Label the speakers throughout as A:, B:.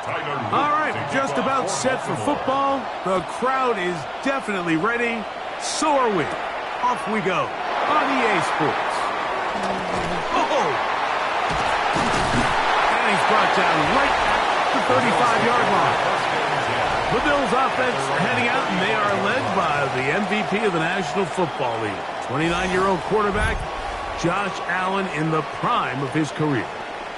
A: All right, just about set for football. The crowd is definitely ready. So are we. Off we go on EA Sports. Oh! And he's brought down right at the 35-yard line. The Bills offense heading out, and they are led by the MVP of the National Football League. 29-year-old quarterback, Josh Allen, in the prime of his career.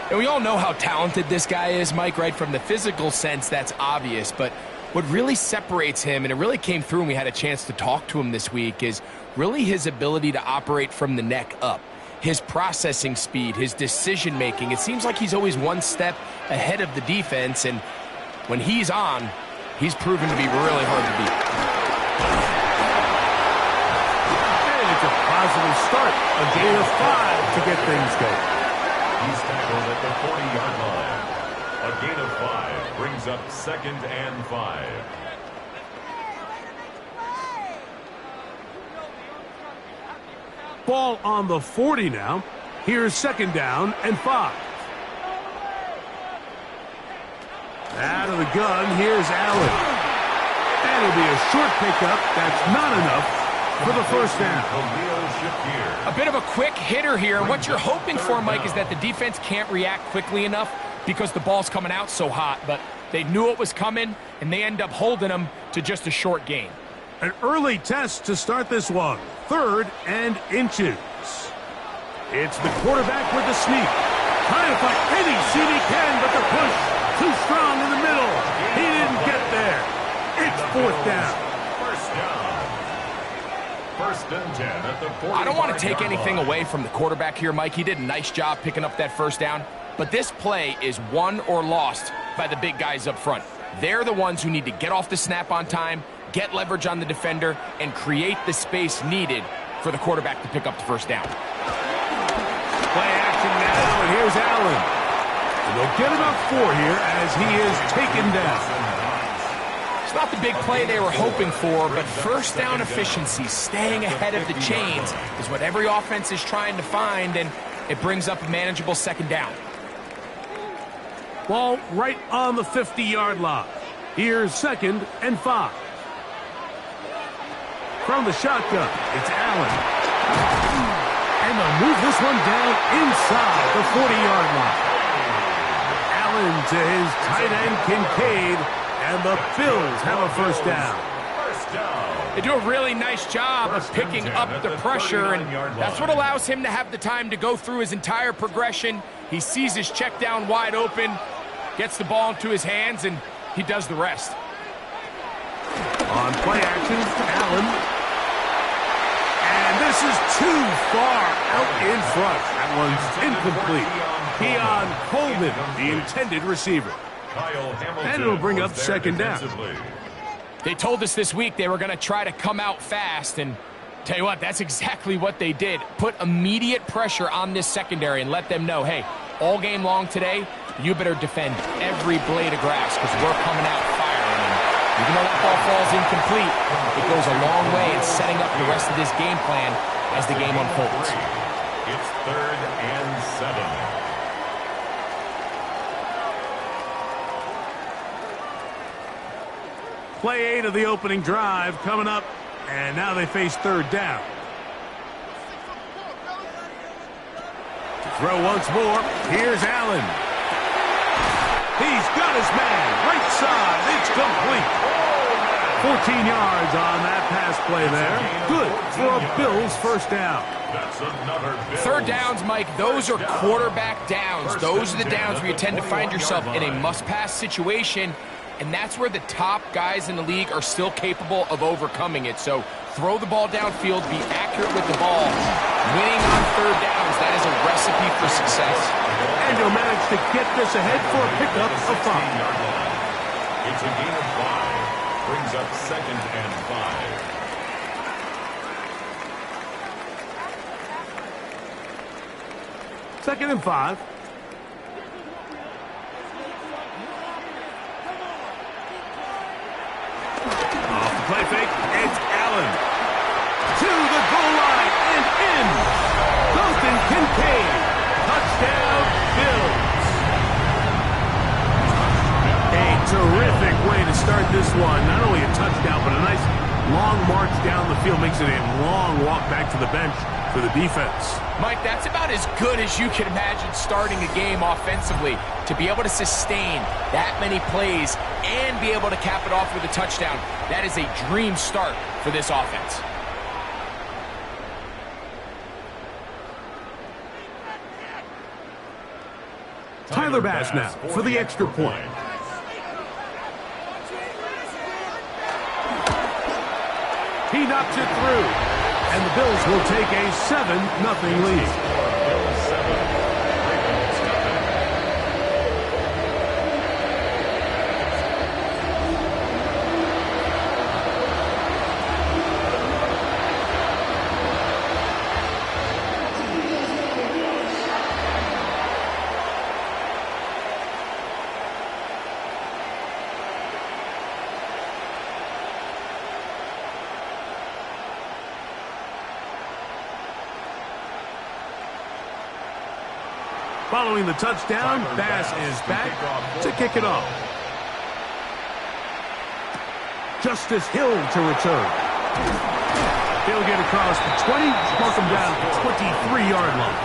B: And we all know how talented this guy is, Mike, right? From the physical sense, that's obvious. But what really separates him, and it really came through when we had a chance to talk to him this week, is really his ability to operate from the neck up. His processing speed, his decision-making. It seems like he's always one step ahead of the defense, and when he's on, he's proven to be really hard to beat.
A: And it's a positive start. A gain of 5 to get things going.
C: He's tackled at the 40-yard line. A gain of 5 brings up 2nd and 5.
A: Ball on the 40 now. Here's 2nd down and 5. Out of the gun, here's Allen. And it'll be a short pickup. That's not enough for the first down.
B: A bit of a quick hitter here. And what you're hoping for, Mike, is that the defense can't react quickly enough because the ball's coming out so hot. But they knew it was coming, and they end up holding them to just a short gain.
A: An early test to start this one. 3rd and inches. It's the quarterback with the sneak. Trying to find any seat he can, but the push too strong in the middle. He didn't get there. It's 4th down.
C: First and 10 at the 40.
B: I don't want to take anything away from the quarterback here, Mike. He did a nice job picking up that first down. But this play is won or lost by the big guys up front. They're the ones who need to get off the snap on time, get leverage on the defender, and create the space needed for the quarterback to pick up the first down.
A: Play action now, and here's Allen. And they'll get about 4 here as he is taken down.
B: It's not the big play they were hoping for, but first down efficiency, staying ahead of the chains, is what every offense is trying to find, and it brings up a manageable 2nd down.
A: Ball right on the 50-yard line. Here's 2nd and 5. From the shotgun, it's Allen. And they'll move this one down inside the 40-yard line. Allen to his tight end, Kincaid, and the Bills have a first down.
B: They do a really nice job of picking up the pressure, and that's what allows him to have the time to go through his entire progression. He sees his check down wide open, gets the ball into his hands, and he does the rest.
A: On play action, Allen. And this is too far out in front. That one's incomplete. Keon Coleman, the intended receiver. And it'll bring up 2nd down.
B: They told us this week they were going to try to come out fast, and tell you what, that's exactly what they did. Put immediate pressure on this secondary and let them know, hey, all game long today, you better defend every blade of grass because we're coming out firing. And even though that ball falls incomplete, it goes a long way in setting up the rest of this game plan as the game unfolds.
C: It's 3rd and 7.
A: Play 8 of the opening drive coming up, and now they face 3rd down. To throw once more, here's Allen. He's got his man, right side, it's complete. 14 yards on that pass play there. Good for a Bills first down.
C: That's another Bills.
B: 3rd downs, Mike, those are quarterback downs. Those are the downs where you tend to find yourself in a must-pass situation, and that's where the top guys in the league are still capable of overcoming it. So throw the ball downfield, be accurate with the ball. Winning on 3rd downs, that is a recipe for success.
A: And he'll manage to get this ahead for a pickup of 5.
C: It's a gain of 5. Brings up 2nd and 5.
A: 2nd and 5. Play fake, it's Allen. To the goal line and in. Dalton Kincaid. Touchdown, Bills. A terrific way to start this one. Not only a touchdown, but a nice long march down the field. Makes it a long walk back to the bench for the defense.
B: Mike, that's about as good as you can imagine starting a game offensively. To be able to sustain that many plays and be able to cap it off with a touchdown, that is a dream start for this offense.
A: Tyler Bass now for the extra point. He knocks it through, and the Bills will take a 7-0 lead. Following the touchdown, Bass is back to kick it off. Justice Hill to return. He'll get across the 20, mark him down at the 23-yard line.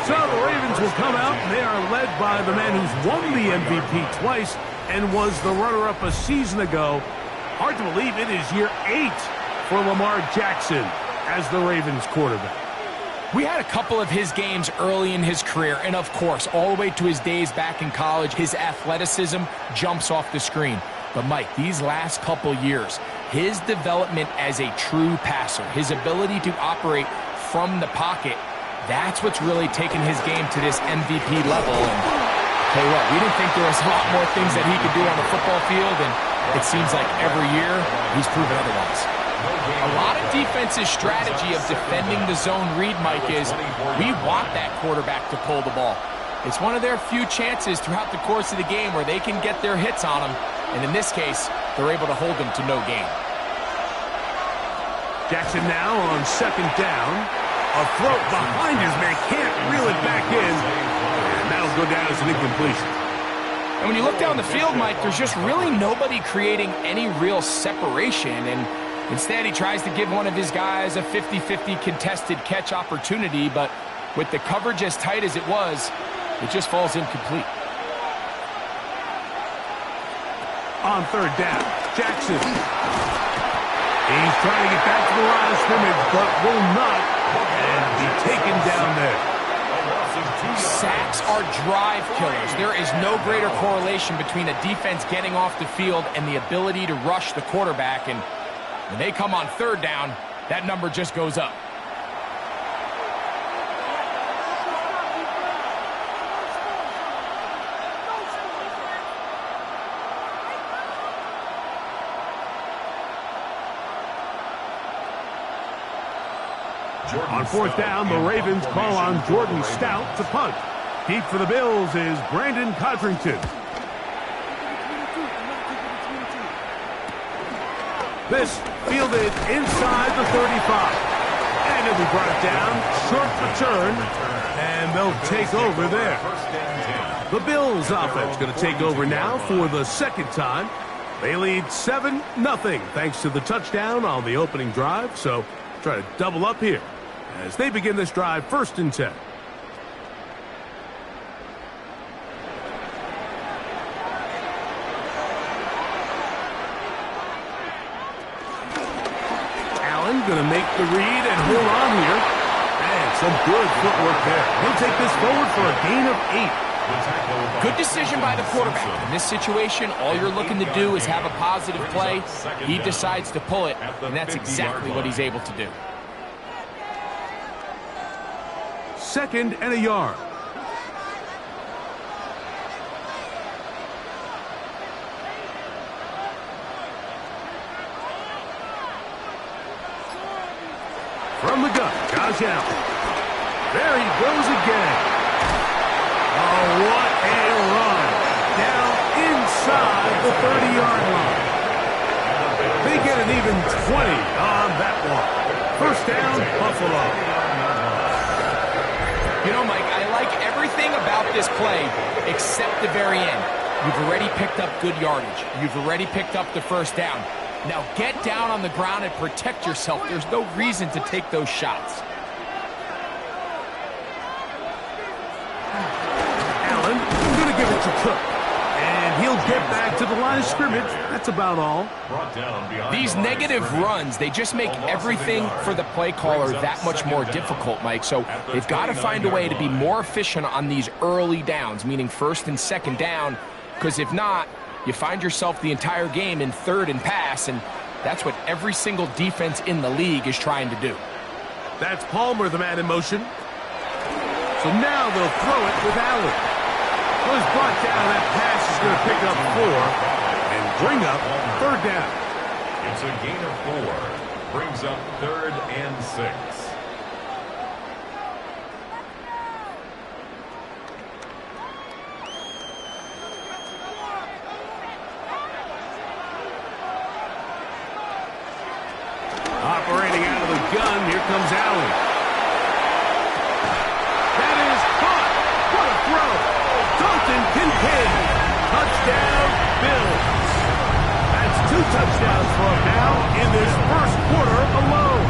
A: So the Ravens will come out, and they are led by the man who's won the MVP twice and was the runner-up a season ago. Hard to believe it is year 8 for Lamar Jackson as the Ravens quarterback.
B: We had a couple of his games early in his career, and of course, all the way to his days back in college, his athleticism jumps off the screen. But Mike, these last couple years, his development as a true passer, his ability to operate from the pocket, that's what's really taken his game to this MVP level. And tell you what, we didn't think there was a lot more things that he could do on the football field, and it seems like every year he's proven otherwise. A lot of defense's strategy of defending the zone read, Mike, is we want that quarterback to pull the ball. It's one of their few chances throughout the course of the game where they can get their hits on him, and in this case, they're able to hold him to no gain.
A: Jackson now on second down. A throw behind his man, can't reel it back in, and that'll go down as an incompletion.
B: And when you look down the field, Mike, there's just really nobody creating any real separation, and instead, he tries to give one of his guys a 50-50 contested catch opportunity, but with the coverage as tight as it was, it just falls incomplete.
A: On third down, Jackson. He's trying to get back to the line of scrimmage, but will not, and be taken down there.
B: Sacks are drive killers. There is no greater correlation between a defense getting off the field and the ability to rush the quarterback, and when they come on third down, that number just goes up.
A: On fourth down, the Ravens call on Jordan Stout to punt. Deep for the Bills is Brandon Codrington. This fielded inside the 35. And it'll be brought down, short return, and they'll take over there. The Bills offense going to take over now for the second time. They lead 7-0 thanks to the touchdown on the opening drive. So try to double up here as they begin this drive, 1st and 10. Going to make the read and hold on here. And some good footwork there. He'll take this forward for a gain of 8.
B: Good decision by the quarterback. In this situation, all you're looking to do is have a positive play. He decides to pull it, and that's exactly what he's able to do.
A: 2nd and a yard. From the gun, Josh Allen. There he goes again. Oh, what a run. Down inside the 30-yard line. They get an even 20 on that one. 1st down, Buffalo.
B: You know, Mike, I like everything about this play except the very end. You've already picked up good yardage. You've already picked up the first down. Now get down on the ground and protect yourself. There's no reason to take those shots.
A: Allen, going to give it to Cook. And he'll get back to the line of scrimmage. That's about all.
B: These negative runs, they just make everything for the play caller that much more difficult, Mike. So they've got to find a way to be more efficient on these early downs, meaning first and second down, because if not, you find yourself the entire game in third and pass, and that's what every single defense in the league is trying to do.
A: That's Palmer, the man in motion. So now they'll throw it with Allen. Was brought down. That pass is going to pick up 4 and bring up third down.
C: It's a gain of 4. Brings up 3rd and 6.
A: Operating out of the gun, here comes Allen. That is caught. What a throw. Dalton Kincaid. Touchdown, Bills. That's 2 touchdowns for him now in this first quarter alone.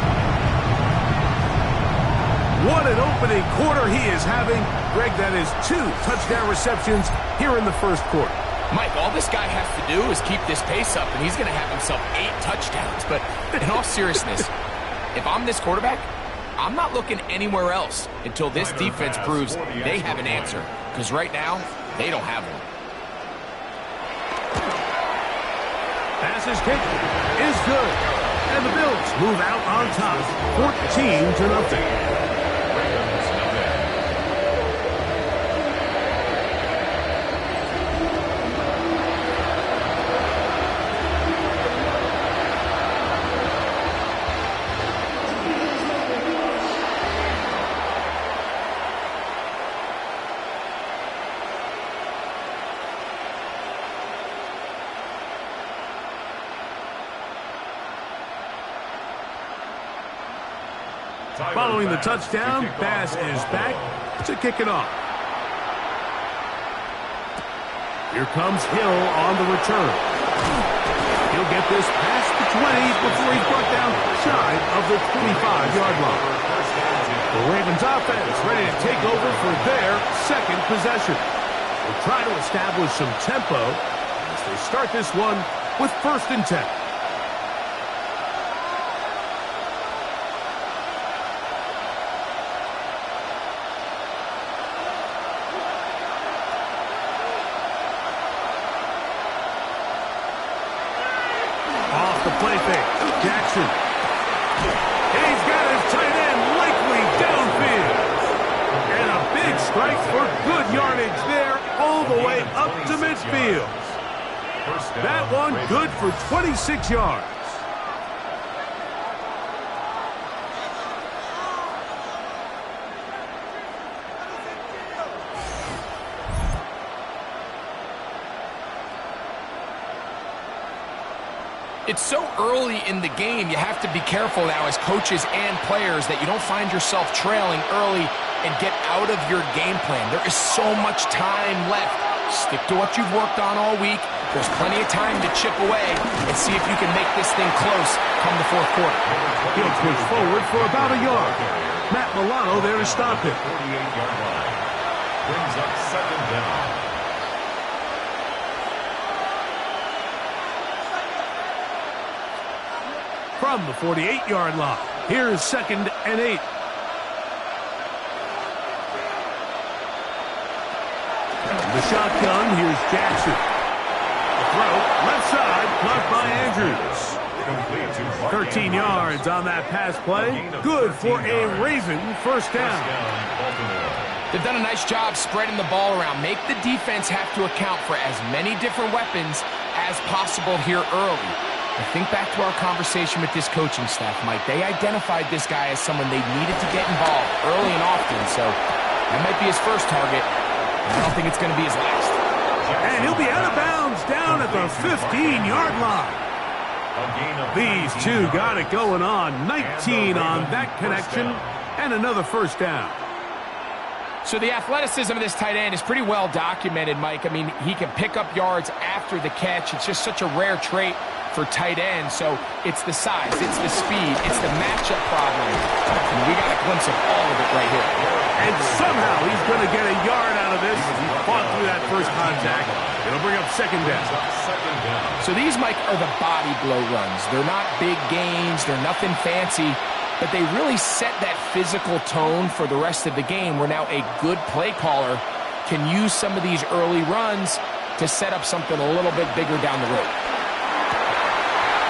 A: What an opening quarter he is having. Greg, that is 2 touchdown receptions here in the first quarter.
B: Mike, all this guy has to do is keep this pace up, and he's going to have himself 8 touchdowns. But in all seriousness, if I'm this quarterback, I'm not looking anywhere else until this defense proves they have an answer. Because right now, they don't have one.
A: Pass is kicked. Is good. And the Bills move out on top, 14-0. Following the touchdown, Bass is back to kick it off. Here comes Hill on the return. He'll get this past the 20 before he's brought down shy of the 25-yard line. The Ravens offense ready to take over for their second possession. They'll try to establish some tempo as they start this one with 1st and 10. Play fake. Jackson. He's got his tight end likely downfield. And a big strike for good yardage there all the way up to midfield. That one good for 26 yards.
B: It's so early in the game, you have to be careful now as coaches and players that you don't find yourself trailing early and get out of your game plan. There is so much time left. Stick to what you've worked on all week. There's plenty of time to chip away and see if you can make this thing close come the fourth quarter.
A: He'll push forward for about a yard. Matt Milano there to stop him.
C: 48-yard line. Brings up 2nd down.
A: From the 48-yard line, here's 2nd and 8. The shotgun, here's Jackson. The throw, left side, caught by Andrews. 13 yards on that pass play. Good for a Raven first down.
B: They've done a nice job spreading the ball around. Make the defense have to account for as many different weapons as possible here early. I think back to our conversation with this coaching staff, Mike. They identified this guy as someone they needed to get involved early and often, so that might be his first target. I don't think it's going to be his last.
A: And he'll be out of bounds down at the 15-yard line. These two got it going on. 19 on that connection, and another first down.
B: So the athleticism of this tight end is pretty well documented, Mike. I mean, he can pick up yards after the catch. It's just such a rare trait for tight ends. So it's the size, it's the speed, it's the matchup problem. And we got a glimpse of all of it right here.
A: And somehow he's going to get a yard out of this as he fought through that first contact. It'll bring up second down.
B: So these, Mike, are the body blow runs. They're not big gains. They're nothing fancy. But they really set that physical tone for the rest of the game where now a good play caller can use some of these early runs to set up something a little bit bigger down the road.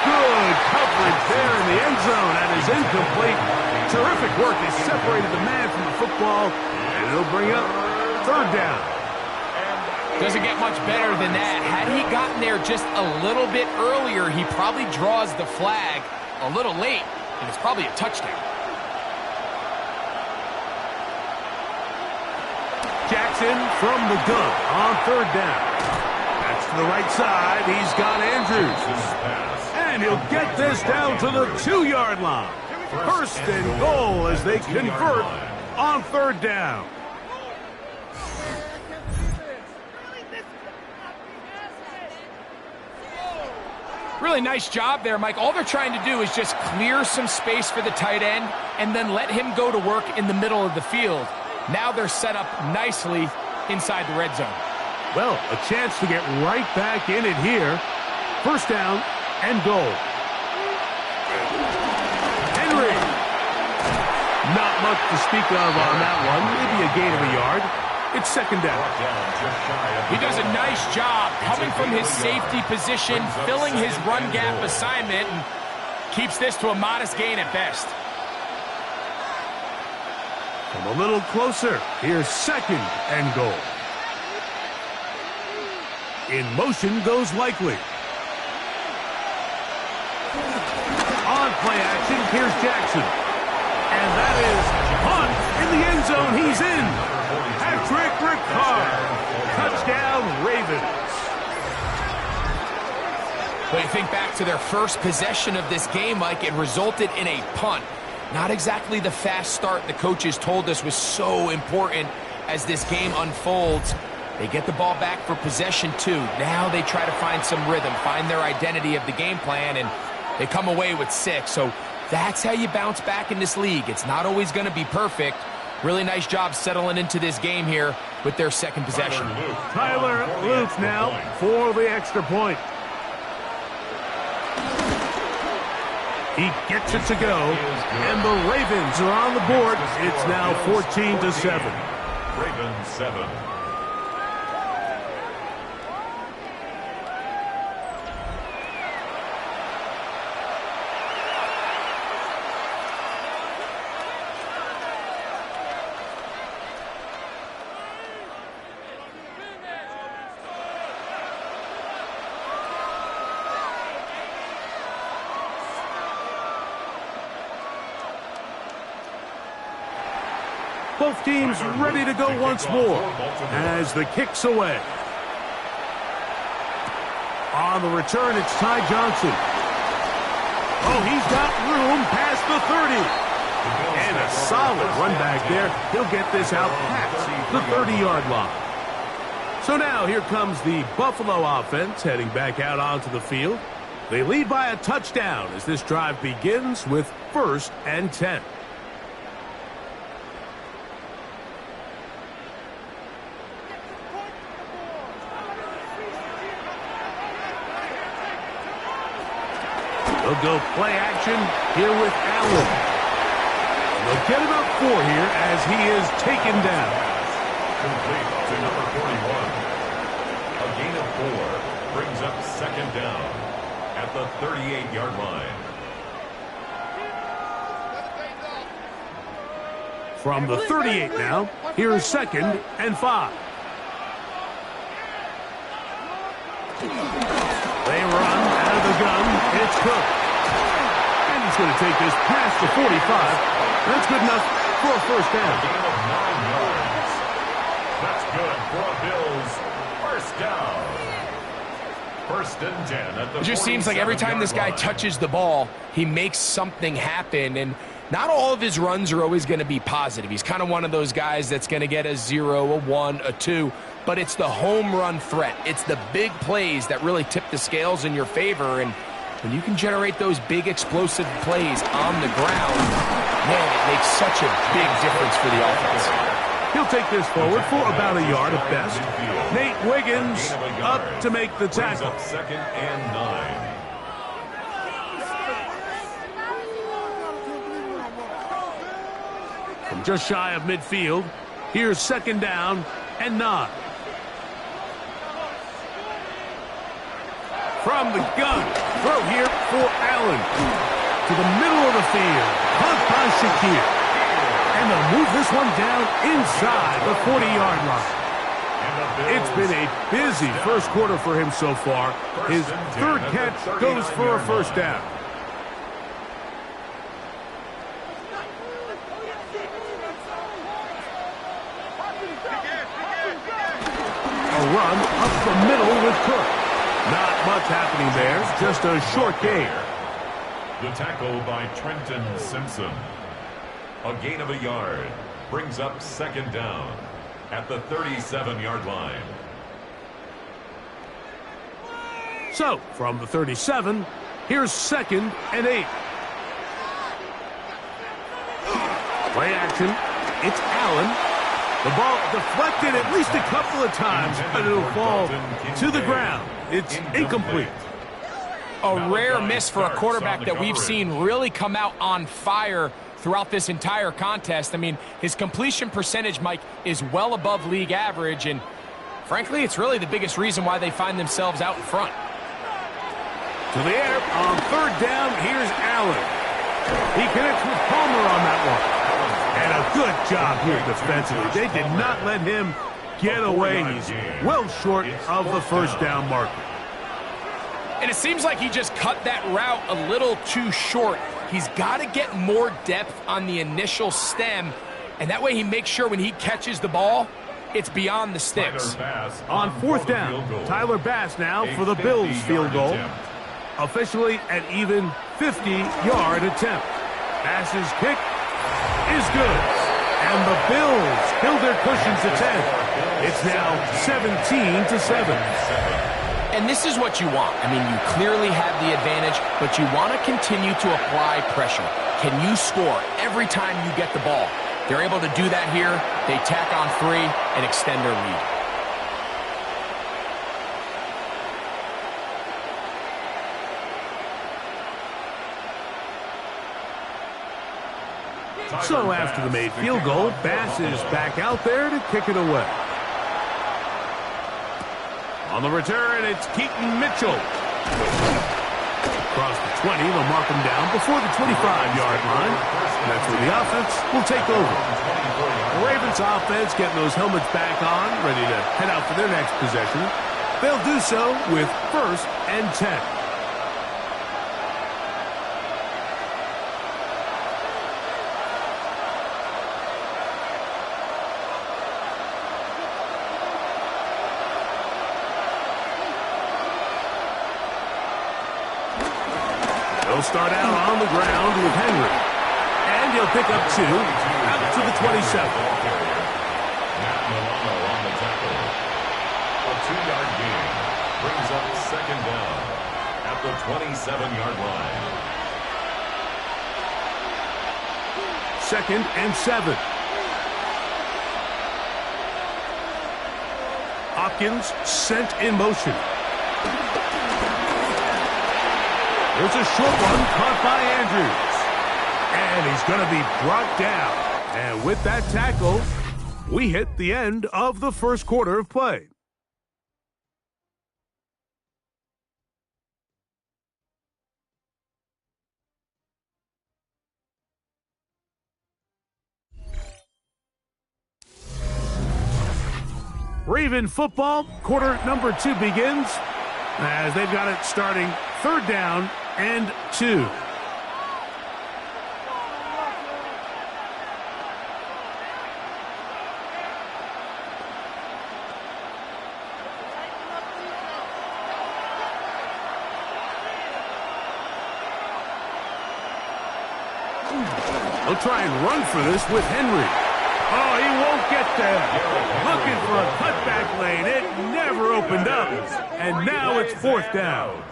A: Good coverage there in the end zone. That is incomplete. Terrific work. They separated the man from the football, and it'll bring up third down.
B: Doesn't get much better than that. Had he gotten there just a little bit earlier, he probably draws the flag a little late. And it's probably a touchdown.
A: Jackson from the gun on third down. That's to the right side. He's got Andrews. And he'll get this down to the 2-yard line. First and goal as they convert on third down.
B: Really nice job there, Mike. All they're trying to do is just clear some space for the tight end and then let him go to work in the middle of the field. Now they're set up nicely inside the red zone.
A: Well, a chance to get right back in it here. First down and goal. Henry. Not much to speak of on that one. Maybe a gain of a yard. It's second down.
B: He does a nice job coming from his safety position, filling his run gap assignment, and keeps this to a modest gain at best.
A: Come a little closer. Here's second and goal. In motion goes Likely. On play action, here's Jackson. And that is punt in the end zone. He's in. Patrick Ricard. Touchdown, Ravens.
B: When you think back to their first possession of this game, Mike, it resulted in a punt. Not exactly the fast start the coaches told us was so important as this game unfolds. They get the ball back for possession 2. Now they try to find some rhythm, find their identity of the game plan, and they come away with 6. So that's how you bounce back in this league. It's not always going to be perfect. Really nice job settling into this game here with their second possession.
A: Tyler Luke now for the extra point. He gets it to go, and the Ravens are on the board. It's now 14-7.
C: Ravens 7.
A: Both teams ready to go once more as the kick's away. On the return, it's Ty Johnson. Oh, he's got room past the 30. And a solid run back there. He'll get this out past the 30-yard line. So now here comes the Buffalo offense heading back out onto the field. They lead by a touchdown as this drive begins with 1st and 10. They'll go play action here with Allen. And they'll get about 4 here as he is taken down.
C: Complete to number 41. A gain of 4 brings up second down at the 38-yard line.
A: From the 38 now, here's 2nd and 5. They run out of the gun. It's Cook. And he's going to take this past the 45. That's good enough for a first down.
C: Gain of 9 yards. That's good for a Bills first down. 1st and 10 at the
B: It just seems like every time this guy touches the ball, he makes something happen. And not all of his runs are always going to be positive. He's kind of one of those guys that's going to get a 0, a 1, a 2, but it's the home run threat. It's the big plays that really tip the scales in your favor, and when you can generate those big explosive plays on the ground, man, it makes such a big difference for the offense.
A: He'll take this forward for about a yard at best. Nate Wiggins up to make the tackle.
C: Second and 9.
A: From just shy of midfield, here's second down and 9. From the gun, throw here for Allen. To the middle of the field, caught by Shakir. And they'll move this one down inside the 40-yard line. It's been a busy first quarter for him so far. His third catch goes for a first down. A run up the middle with Cook. Not much happening there, just a short gain.
C: The tackle by Trenton Simpson. A gain of a yard brings up second down at the 37-yard line.
A: So, from the 37, here's second and 8. Play action. It's Allen. The ball deflected at least a couple of times, but it'll fall to the ground. It's incomplete.
B: A rare miss for a quarterback that we've seen really come out on fire throughout this entire contest. I mean, his completion percentage, Mike, is well above league average, and frankly, it's really the biggest reason why they find themselves out in front.
A: To the air on third down, here's Allen. He connects with Palmer on that one. And a good job here defensively. They did not let him get away. He's well short of the first down marker.
B: And it seems like he just cut that route a little too short. He's got to get more depth on the initial stem, and that way he makes sure when he catches the ball, it's beyond the sticks.
A: On fourth down, Tyler Bass now for the Bills field goal. Officially an even 50-yard attempt. Bass's kick is good. And the Bills build their cushion to 10. It's now 17-7.
B: And this is what you want. I mean, you clearly have the advantage, but you want to continue to apply pressure. Can you score every time you get the ball? They're able to do that here. They tack on 3 and extend their lead.
A: So after the made field goal, Bass is back out there to kick it away. On the return, it's Keaton Mitchell. Across the 20, they'll mark him down before the 25-yard line. And that's where the offense will take over. The Ravens offense getting those helmets back on, ready to head out for their next possession. They'll do so with first and 10. They'll start out on the ground with Henry. And he'll pick up 2 out to the 27.
C: Matt Milano on the tackle. A 2-yard gain brings up second down at the 27-yard line.
A: Second and 7. Hopkins sent in motion. There's a short one caught by Andrews. And he's going to be brought down. And with that tackle, we hit the end of the first quarter of play. Raven football, quarter number 2 begins as they've got it starting third down and 2. He'll try and run for this with Henry. Oh, he won't get there. Looking for a cutback lane. It never opened up. And now it's fourth down.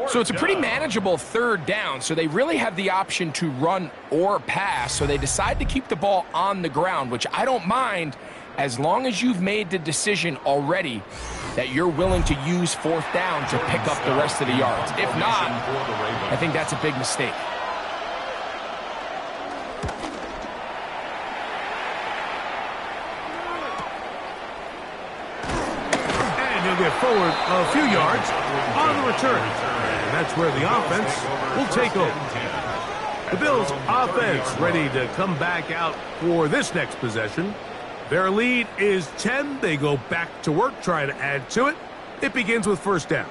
B: So it's a pretty manageable third down, so they really have the option to run or pass, so they decide to keep the ball on the ground, which I don't mind as long as you've made the decision already that you're willing to use fourth down to pick up the rest of the yards. If not, I think that's a big mistake.
A: And he'll get forward a few yards on the return. And that's where the offense will take over. The Bills' offense ready to come back out for this next possession. Their lead is 10. They go back to work, try to add to it. It begins with first down.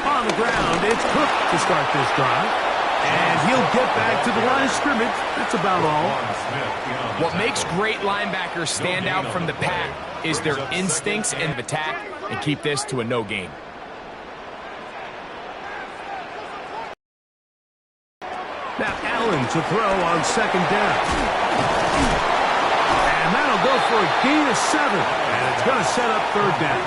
A: On the ground, it's Cook to start this drive. And he'll get back to the line of scrimmage. That's about all.
B: What makes great linebackers stand out from the pack is their instincts in attack, and keep this to a no gain.
A: Now Allen to throw on second down. And that'll go for a gain of 7. And it's going to set up third down.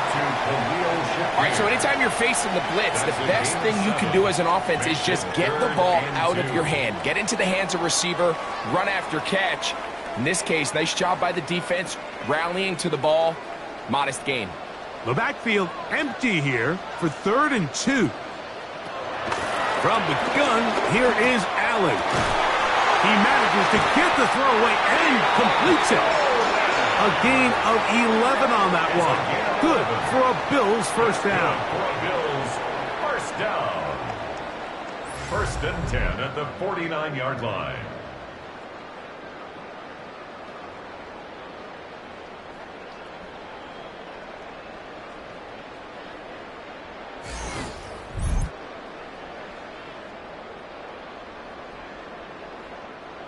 B: All right, so anytime you're facing the blitz, the best thing you can do as an offense is just get the ball out of your hand. Get into the hands of receiver, run after catch. In this case, nice job by the defense, rallying to the ball. Modest gain.
A: The backfield empty here for 3rd and 2. From the gun, here is Allen. He manages to get the throw away and completes it. A gain of 11 on that one. Good for a Bills first down.
C: First down. 1st and 10 at the 49-yard line.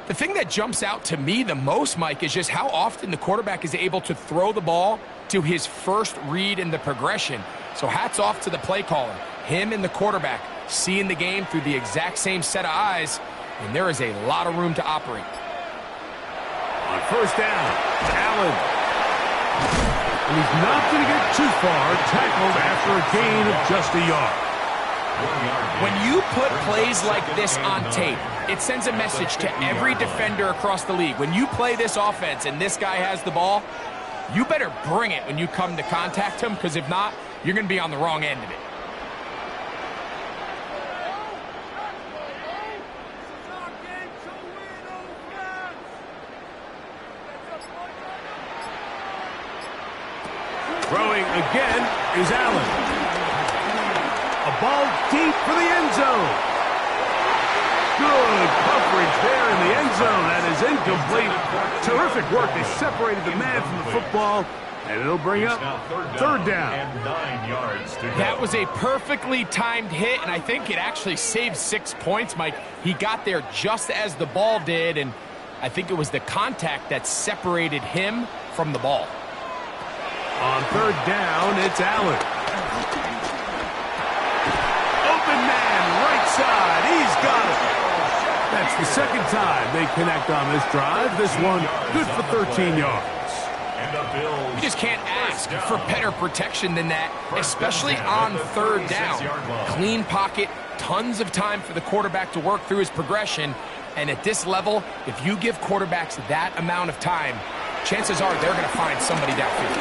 B: The thing that jumps out to me the most, Mike, is just how often the quarterback is able to throw the ball to his first read in the progression. So hats off to the play caller. Him and the quarterback seeing the game through the exact same set of eyes, and there is a lot of room to operate.
A: On first down, Allen. And he's not going to get too far, tackled after a gain of just a yard.
B: When you put plays like this on tape, it sends a message to every defender across the league. When you play this offense and this guy has the ball, you better bring it when you come to contact him, because if not, you're going to be on the wrong end of it.
A: Throwing again is Allen. A ball deep for the end zone. Good coverage there in the end zone. That is incomplete. Terrific work. They separated the man from the football, and it'll bring up third down.
C: And 9 yards to go.
B: That was a perfectly timed hit, and I think it actually saved 6 points, Mike. He got there just as the ball did, and I think it was the contact that separated him from the ball.
A: On third down, it's Allen. Open man, right side. He's got it. That's the second time they connect on this drive. This one good for 13 yards.
C: And the Bills.
B: You just can't ask for better protection than that, especially on third down. Clean pocket, tons of time for the quarterback to work through his progression. And at this level, if you give quarterbacks that amount of time, chances are they're going to find somebody downfield.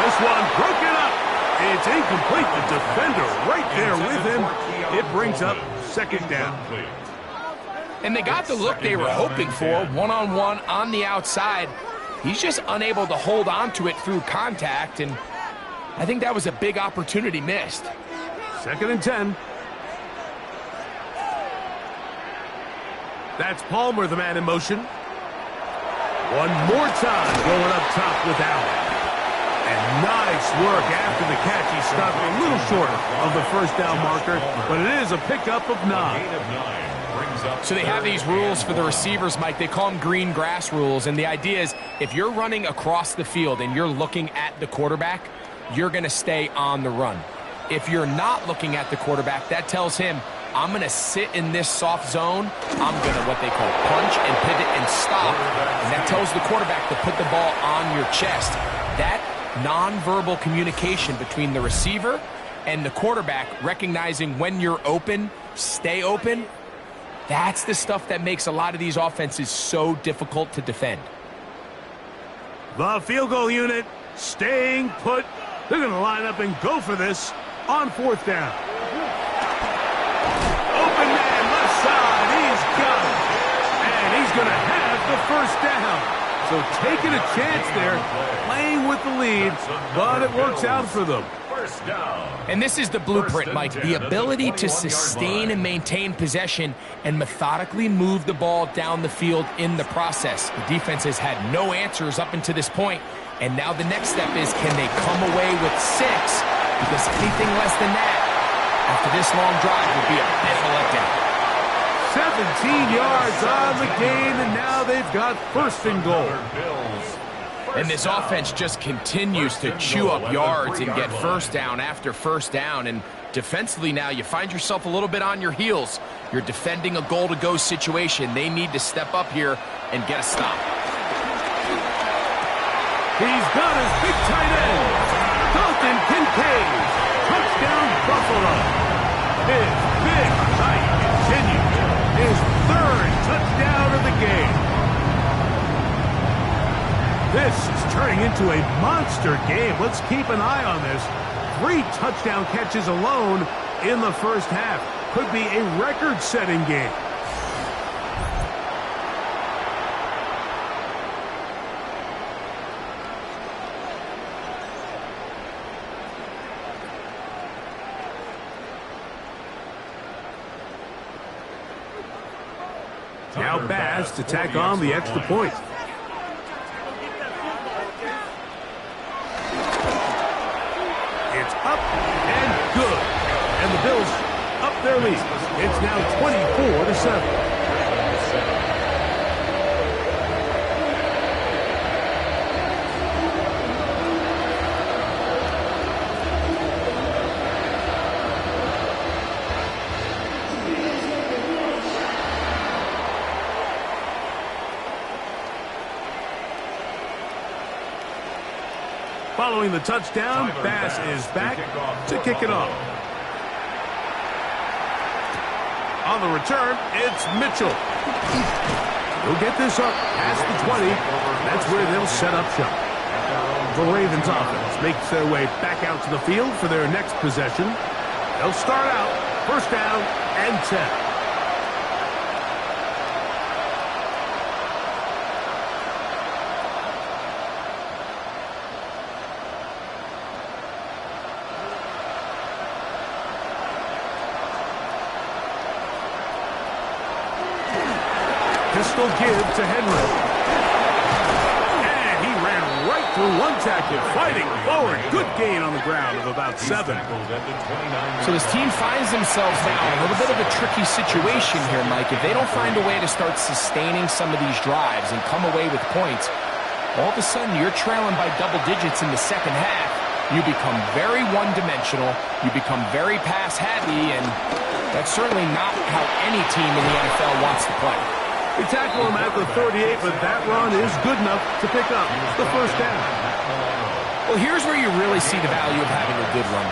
A: This one broken up. It's incomplete. The defender right there with him. It brings up second down.
B: And they got the look they were hoping for, one-on-one on the outside. He's just unable to hold on to it through contact, and I think that was a big opportunity missed.
A: 2nd and 10. That's Palmer, the man in motion. One more time going up top with Allen. And nice work after the catch. He stopped a little short of the first down marker, but it is a pickup of 9.
B: So they have these rules for the receivers, Mike. They call them green grass rules, and the idea is if you're running across the field and you're looking at the quarterback, you're going to stay on the run. If you're not looking at the quarterback, that tells him, I'm going to sit in this soft zone. I'm going to what they call punch and pivot and stop. And that tells the quarterback to put the ball on your chest. That nonverbal communication between the receiver and the quarterback, recognizing when you're open, stay open, that's the stuff that makes a lot of these offenses so difficult to defend.
A: The field goal unit staying put. They're going to line up and go for this on 4th down. Open man, left side. He's got it. And he's going to have the first down. So taking a chance there, playing with the lead, but it works out for them.
B: And this is the blueprint, Mike. The ability to sustain and maintain possession and methodically move the ball down the field in the process. The defense has had no answers up until this point, and now the next step is, can they come away with 6? Because anything less than that after this long drive would be a bit of a letdown.
A: 17 yards on the gain, and now they've got 1st and goal.
B: And this offense just continues to chew up yards and get first down after first down. And defensively now, you find yourself a little bit on your heels. You're defending a goal-to-go situation. They need to step up here and get a stop.
A: He's got his big tight end, Dalton Kincaid. Touchdown, Buffalo. His big night continues. His 3rd touchdown of the game. This is turning into a monster game. Let's keep an eye on this. 3 touchdown catches alone in the first half. Could be a record-setting game. Now Bass to tack on the extra point. It's up and good. And the Bills up their lead. It's now 24-7. Following the touchdown, Bass is back to kick it off. On the return, it's Mitchell. He'll get this up past the 20. That's where they'll set up shop. The Ravens offense makes their way back out to the field for their next possession. They'll start out 1st down and 10. Pistol give to Henry. And he ran right through one tackle, fighting forward. Good gain on the ground of about 7.
B: So this team finds themselves now in a little bit of a tricky situation here, Mike. If they don't find a way to start sustaining some of these drives and come away with points, all of a sudden you're trailing by double digits in the second half. You become very one-dimensional. You become very pass-happy, and that's certainly not how any team in the NFL wants to play.
A: They tackle him at the 38, but that run is good enough to pick up the 1st down.
B: Well, here's where you really see the value of having a good run.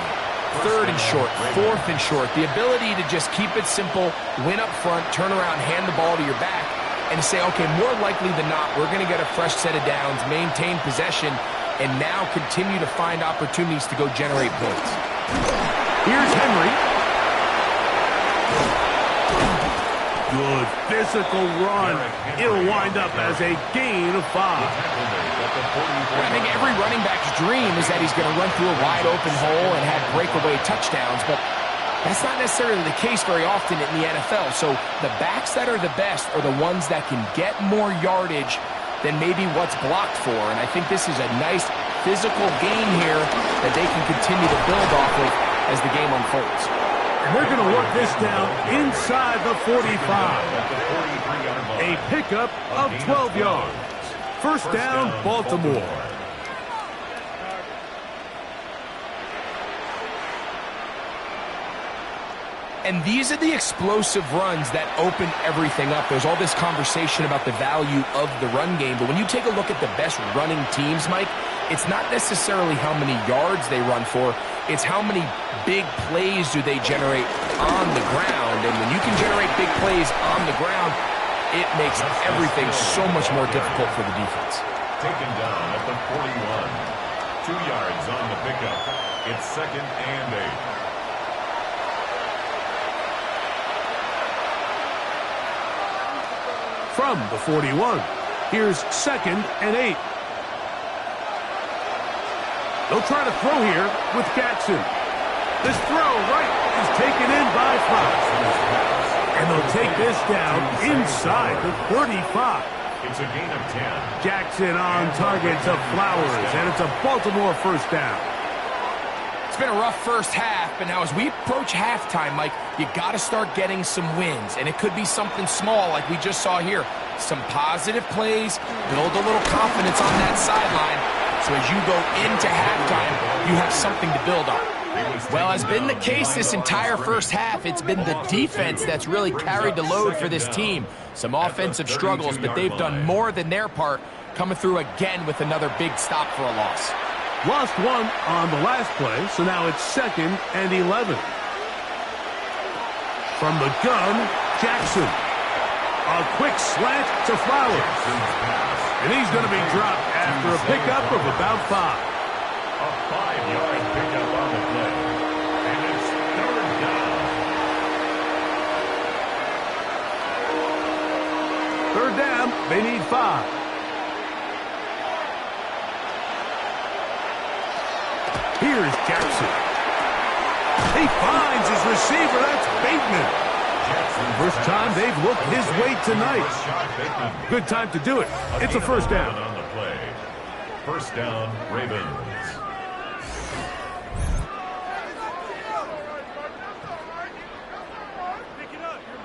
B: 3rd and short, 4th and short. The ability to just keep it simple, win up front, turn around, hand the ball to your back, and say, okay, more likely than not, we're going to get a fresh set of downs, maintain possession, and now continue to find opportunities to go generate points.
A: Here's Henry. Good physical run. It'll wind up as a gain of 5.
B: I think every running back's dream is that he's going to run through a wide open hole and have breakaway touchdowns, but that's not necessarily the case very often in the NFL. So the backs that are the best are the ones that can get more yardage than maybe what's blocked for. And I think this is a nice physical game here that they can continue to build off of as the game unfolds.
A: And they're going to work this down inside the 45. A pickup of 12 yards. First down, Baltimore.
B: And these are the explosive runs that open everything up. There's all this conversation about the value of the run game, but when you take a look at the best running teams, Mike, it's not necessarily how many yards they run for, it's how many big plays do they generate on the ground. And when you can generate big plays on the ground, it makes everything so much more difficult for the defense.
C: Taken down at the 41. 2 yards on the pickup. It's 2nd and 8.
A: From the 41, here's 2nd and 8. They'll try to throw here with Jackson. This throw right is taken in by Fox. And they'll take this down inside the 35.
C: It's a gain of 10.
A: Jackson on target to Flowers, and it's a Baltimore first down.
B: It's been a rough first half, but now as we approach halftime, Mike, you got to start getting some wins, and it could be something small like we just saw here. Some positive plays, build a little confidence on that sideline, so as you go into halftime, you have something to build on. Well, as been the case this entire first half, it's been the defense that's really carried the load for this team. Some offensive struggles, but they've done more than their part, coming through again with another big stop for a loss.
A: Lost one on the last play, so now it's 2nd and 11. From the gun, Jackson. A quick slant to Flowers. And he's going to be dropped after a pickup of about 5.
C: A 5-yard pickup on the play. And it's 3rd down.
A: 3rd down, they need 5. Here's Jackson. He finds his receiver. That's Bateman. First time they've looked his way tonight. Good time to do it. It's a first down.
C: On the play. First down, Ravens.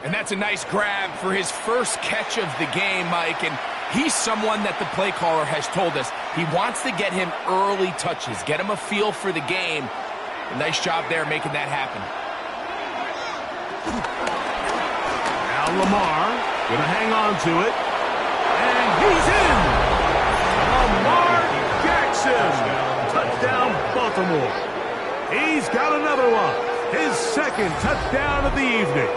B: And that's a nice grab for his first catch of the game, Mike. And he's someone that the play caller has told us he wants to get him early touches, get him a feel for the game. A nice job there making that happen.
A: Now Lamar going to hang on to it. And he's in! Lamar Jackson! Touchdown, Baltimore. He's got another one. His 2nd touchdown of the evening.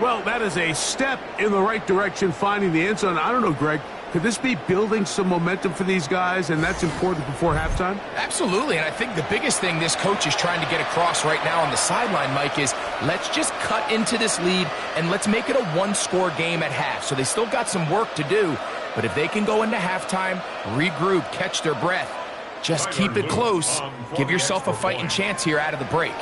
A: Well, that is a step in the right direction, finding the end zone. I don't know, Greg, could this be building some momentum for these guys, and that's important before halftime?
B: Absolutely, and I think the biggest thing this coach is trying to get across right now on the sideline, Mike, is let's just cut into this lead, and let's make it a one-score game at half. So they still got some work to do, but if they can go into halftime, regroup, catch their breath, just keep it close, give yourself a fighting chance here out of the break.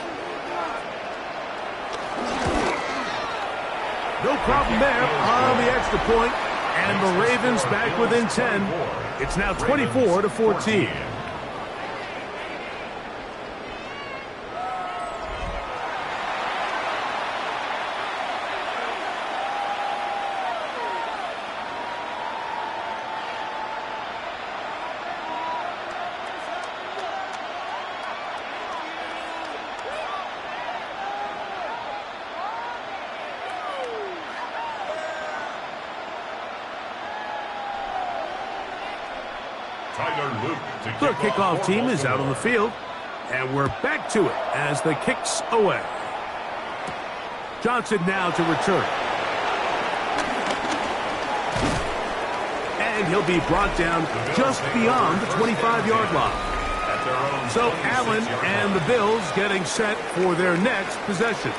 A: No problem there on the extra point, and the Ravens back within 10. It's now 24-14. Their kickoff team is out on the field, and we're back to it as the kick's away. Johnson now to return. And he'll be brought down just beyond the 25-yard line. So Allen and the Bills getting set for their next possession.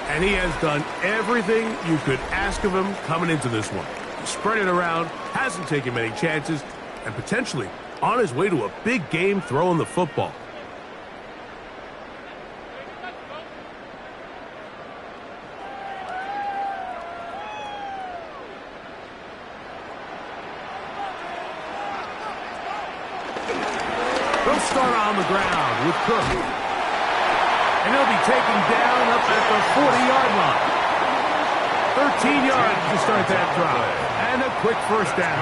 A: And he has done everything you could ask of him coming into this one. Spread it around, hasn't taken many chances, and potentially on his way to a big game throwing the football. They'll start on the ground with Cook. And he'll be taken down up at the 40-yard line. 13 yards to start that drive. And a quick first down.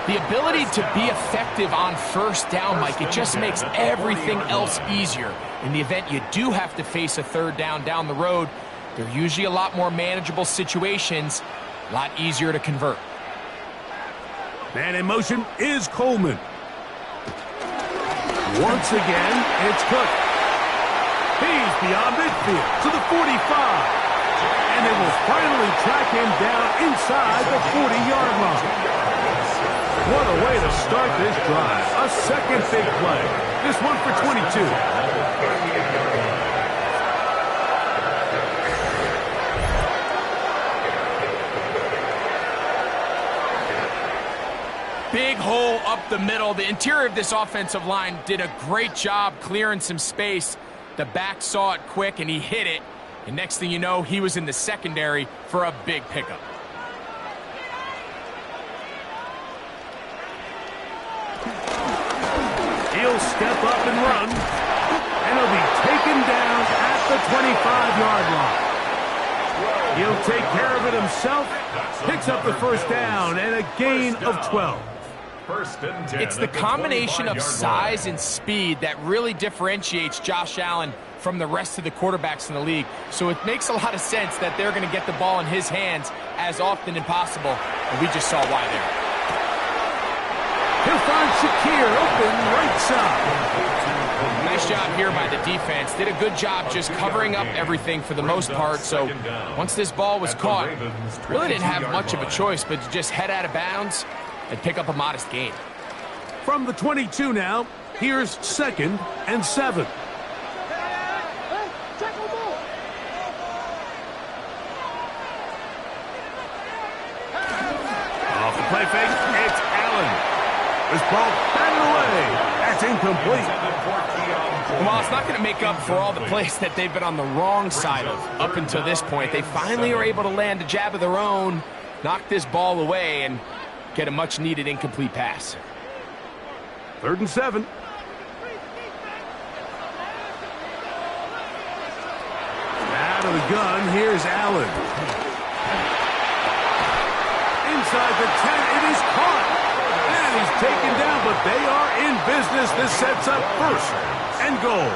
B: The ability to be effective on first down, Mike, it just makes everything else easier. In the event you do have to face a third down the road, they're usually a lot more manageable situations, a lot easier to convert.
A: Man in motion is Coleman. Once again, it's Cook. He's beyond midfield to the 45. And they will finally track him down inside the 40-yard line. What a way to start this drive. A second big play. This one for 22.
B: Big hole up the middle. The interior of this offensive line did a great job clearing some space. The back saw it quick, and he hit it. And next thing you know, he was in the secondary for a big pickup.
A: He'll step up and run. And he'll be taken down at the 25-yard line. He'll take care of it himself. Picks up the first down and a gain of 12.
B: It's the combination of size and speed that really differentiates Josh Allen from the rest of the quarterbacks in the league. So it makes a lot of sense that they're going to get the ball in his hands as often as possible. And we just saw why there.
A: He'll find Shakir open right side.
B: Nice job here by the defense. Did a good job just covering up everything for the most part. So once this ball was caught, really didn't have much of a choice but to just head out of bounds and pick up a modest gain.
A: From the 22 now, here's 2nd and 7. Off the play fake, it's Allen. This ball batted away. That's incomplete.
B: Well, it's not going to make up for all the plays that they've been on the wrong side of up until this point. They finally are able to land a jab of their own, knock this ball away, and get a much-needed incomplete pass.
A: 3rd and 7. Out of the gun, here's Allen. Inside the 10, it is caught. And he's taken down, but they are in business. This sets up 1st and goal.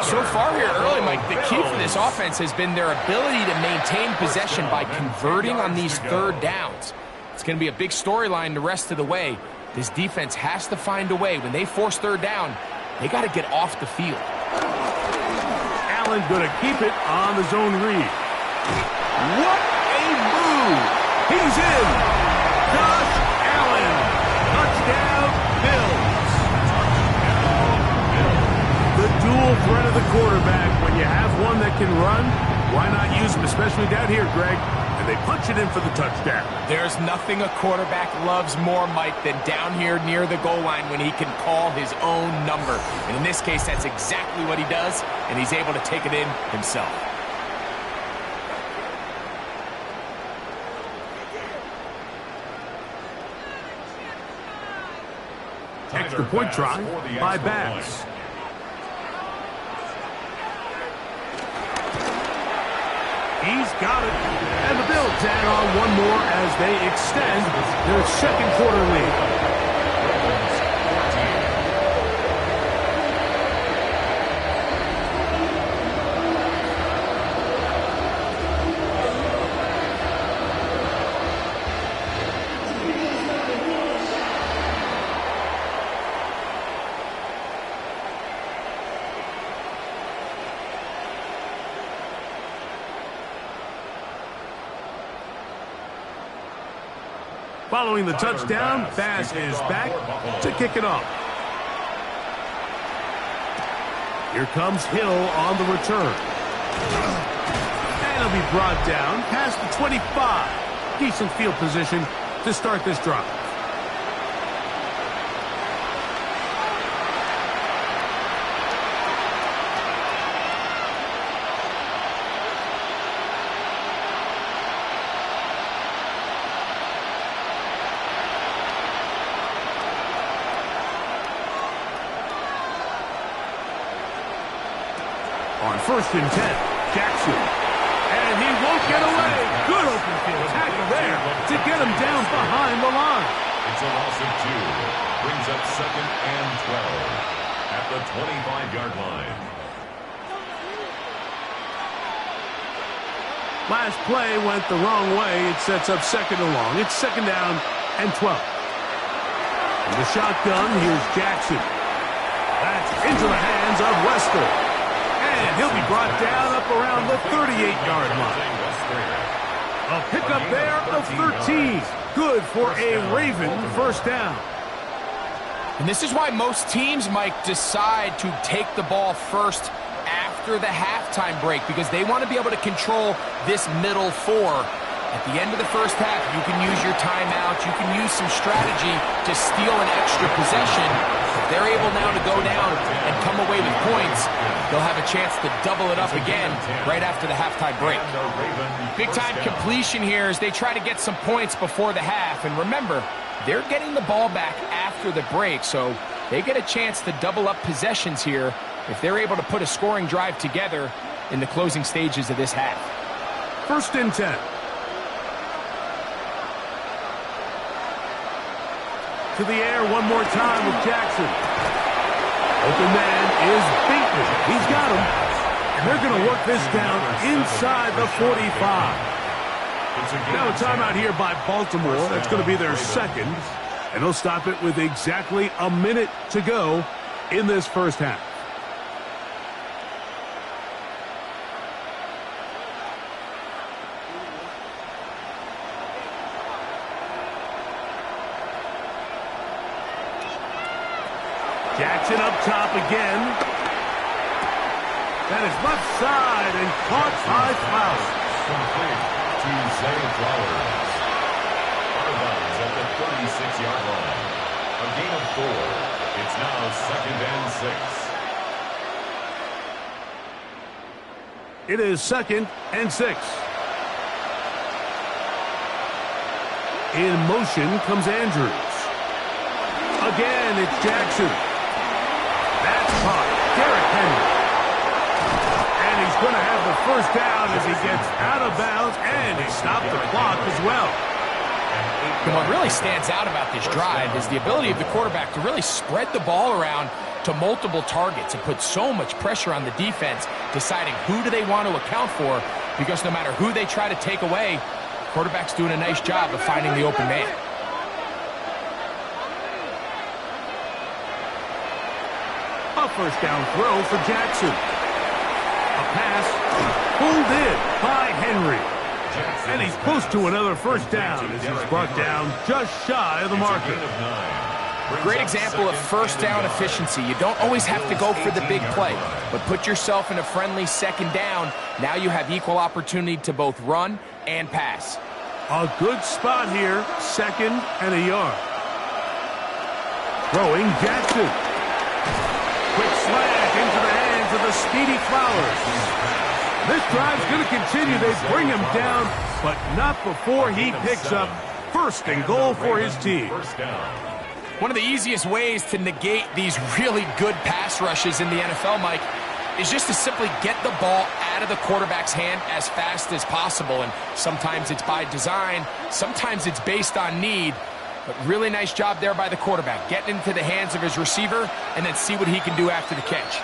B: So far here early, Mike, the key for this offense has been their ability to maintain possession by converting on these third downs. It's going to be a big storyline the rest of the way. This defense has to find a way. When they force third down, they got to get off the field.
A: Allen going to keep it on the zone read. What a move! He's in! Josh Allen! Touchdown, Bills! The dual threat of the quarterback. When you have one that can run, why not use him, especially down here, Greg? And they punch it in for the touchdown.
B: There's nothing a quarterback loves more, Mike, than down here near the goal line when he can call his own number. And in this case, that's exactly what he does, and he's able to take it in himself.
A: Extra point try by Bass. He's got it. And the Bills add on one more as they extend their 2nd quarter lead. Following the touchdown, Bass is back to kick it off. Here comes Hill on the return. And he'll be brought down past the 25. Decent field position to start this drive. first and 10. Jackson. And he won't get away. Good open field tackle there to get him down behind the line.
C: It's a loss of 2. Brings up second and 12 at the 25-yard line.
A: Last play went the wrong way. It sets up second and long. It's second down and 12. In the shotgun, here's Jackson. That's into the hands of Wester. And he'll be brought down up around the 38-yard line. A pickup there of 13. Good for a Raven first down.
B: And this is why most teams, Mike, decide to take the ball first after the halftime break, because they want to be able to control this middle four. At the end of the first half, you can use your timeout. You can use some strategy to steal an extra possession. If they're able now to go down and come away with points, they'll have a chance to double it up again right after the halftime break. Big-time completion here as they try to get some points before the half. And remember, they're getting the ball back after the break, so they get a chance to double up possessions here if they're able to put a scoring drive together in the closing stages of this half.
A: First and 10. To the air one more time with Jackson. Open man is Bateman. He's got him. And they're going to work this down inside the 45. Now a timeout here by Baltimore. That's going to be their second. And they'll stop it with exactly a minute to go in this first half. Jackson up top again. That is left side and caught by Flowers.
C: Complete to Zay Flowers. Arvines at the 36-yard line. A gain of 4. It's now second and 6.
A: It is second and 6. In motion comes Andrews. Again, it's Jackson. That's caught. Derrick Henry. And he's going to have the first down as he gets out of bounds, and he stopped the clock as well.
B: And what really stands out about this drive is the ability of the quarterback to really spread the ball around to multiple targets and put so much pressure on the defense, deciding who do they want to account for, because no matter who they try to take away, the quarterback's doing a nice job of finding the open man.
A: A first down throw for Jackson. A pass pulled in by Henry. And he's close to another first down as he's brought down just shy of the marker.
B: Great example of first down efficiency. You don't always have to go for the big play, but put yourself in a friendly second down. Now you have equal opportunity to both run and pass.
A: A good spot here, second and a yard. Throwing Jackson. Quick slant into the hands of the speedy Flowers. This drive's going to continue. They bring him down, but not before he picks up first and goal for his team.
B: One of the easiest ways to negate these really good pass rushes in the NFL, Mike, is just to simply get the ball out of the quarterback's hand as fast as possible. And sometimes it's by design, sometimes it's based on need. But really nice job there by the quarterback, getting into the hands of his receiver and then see what he can do after the catch.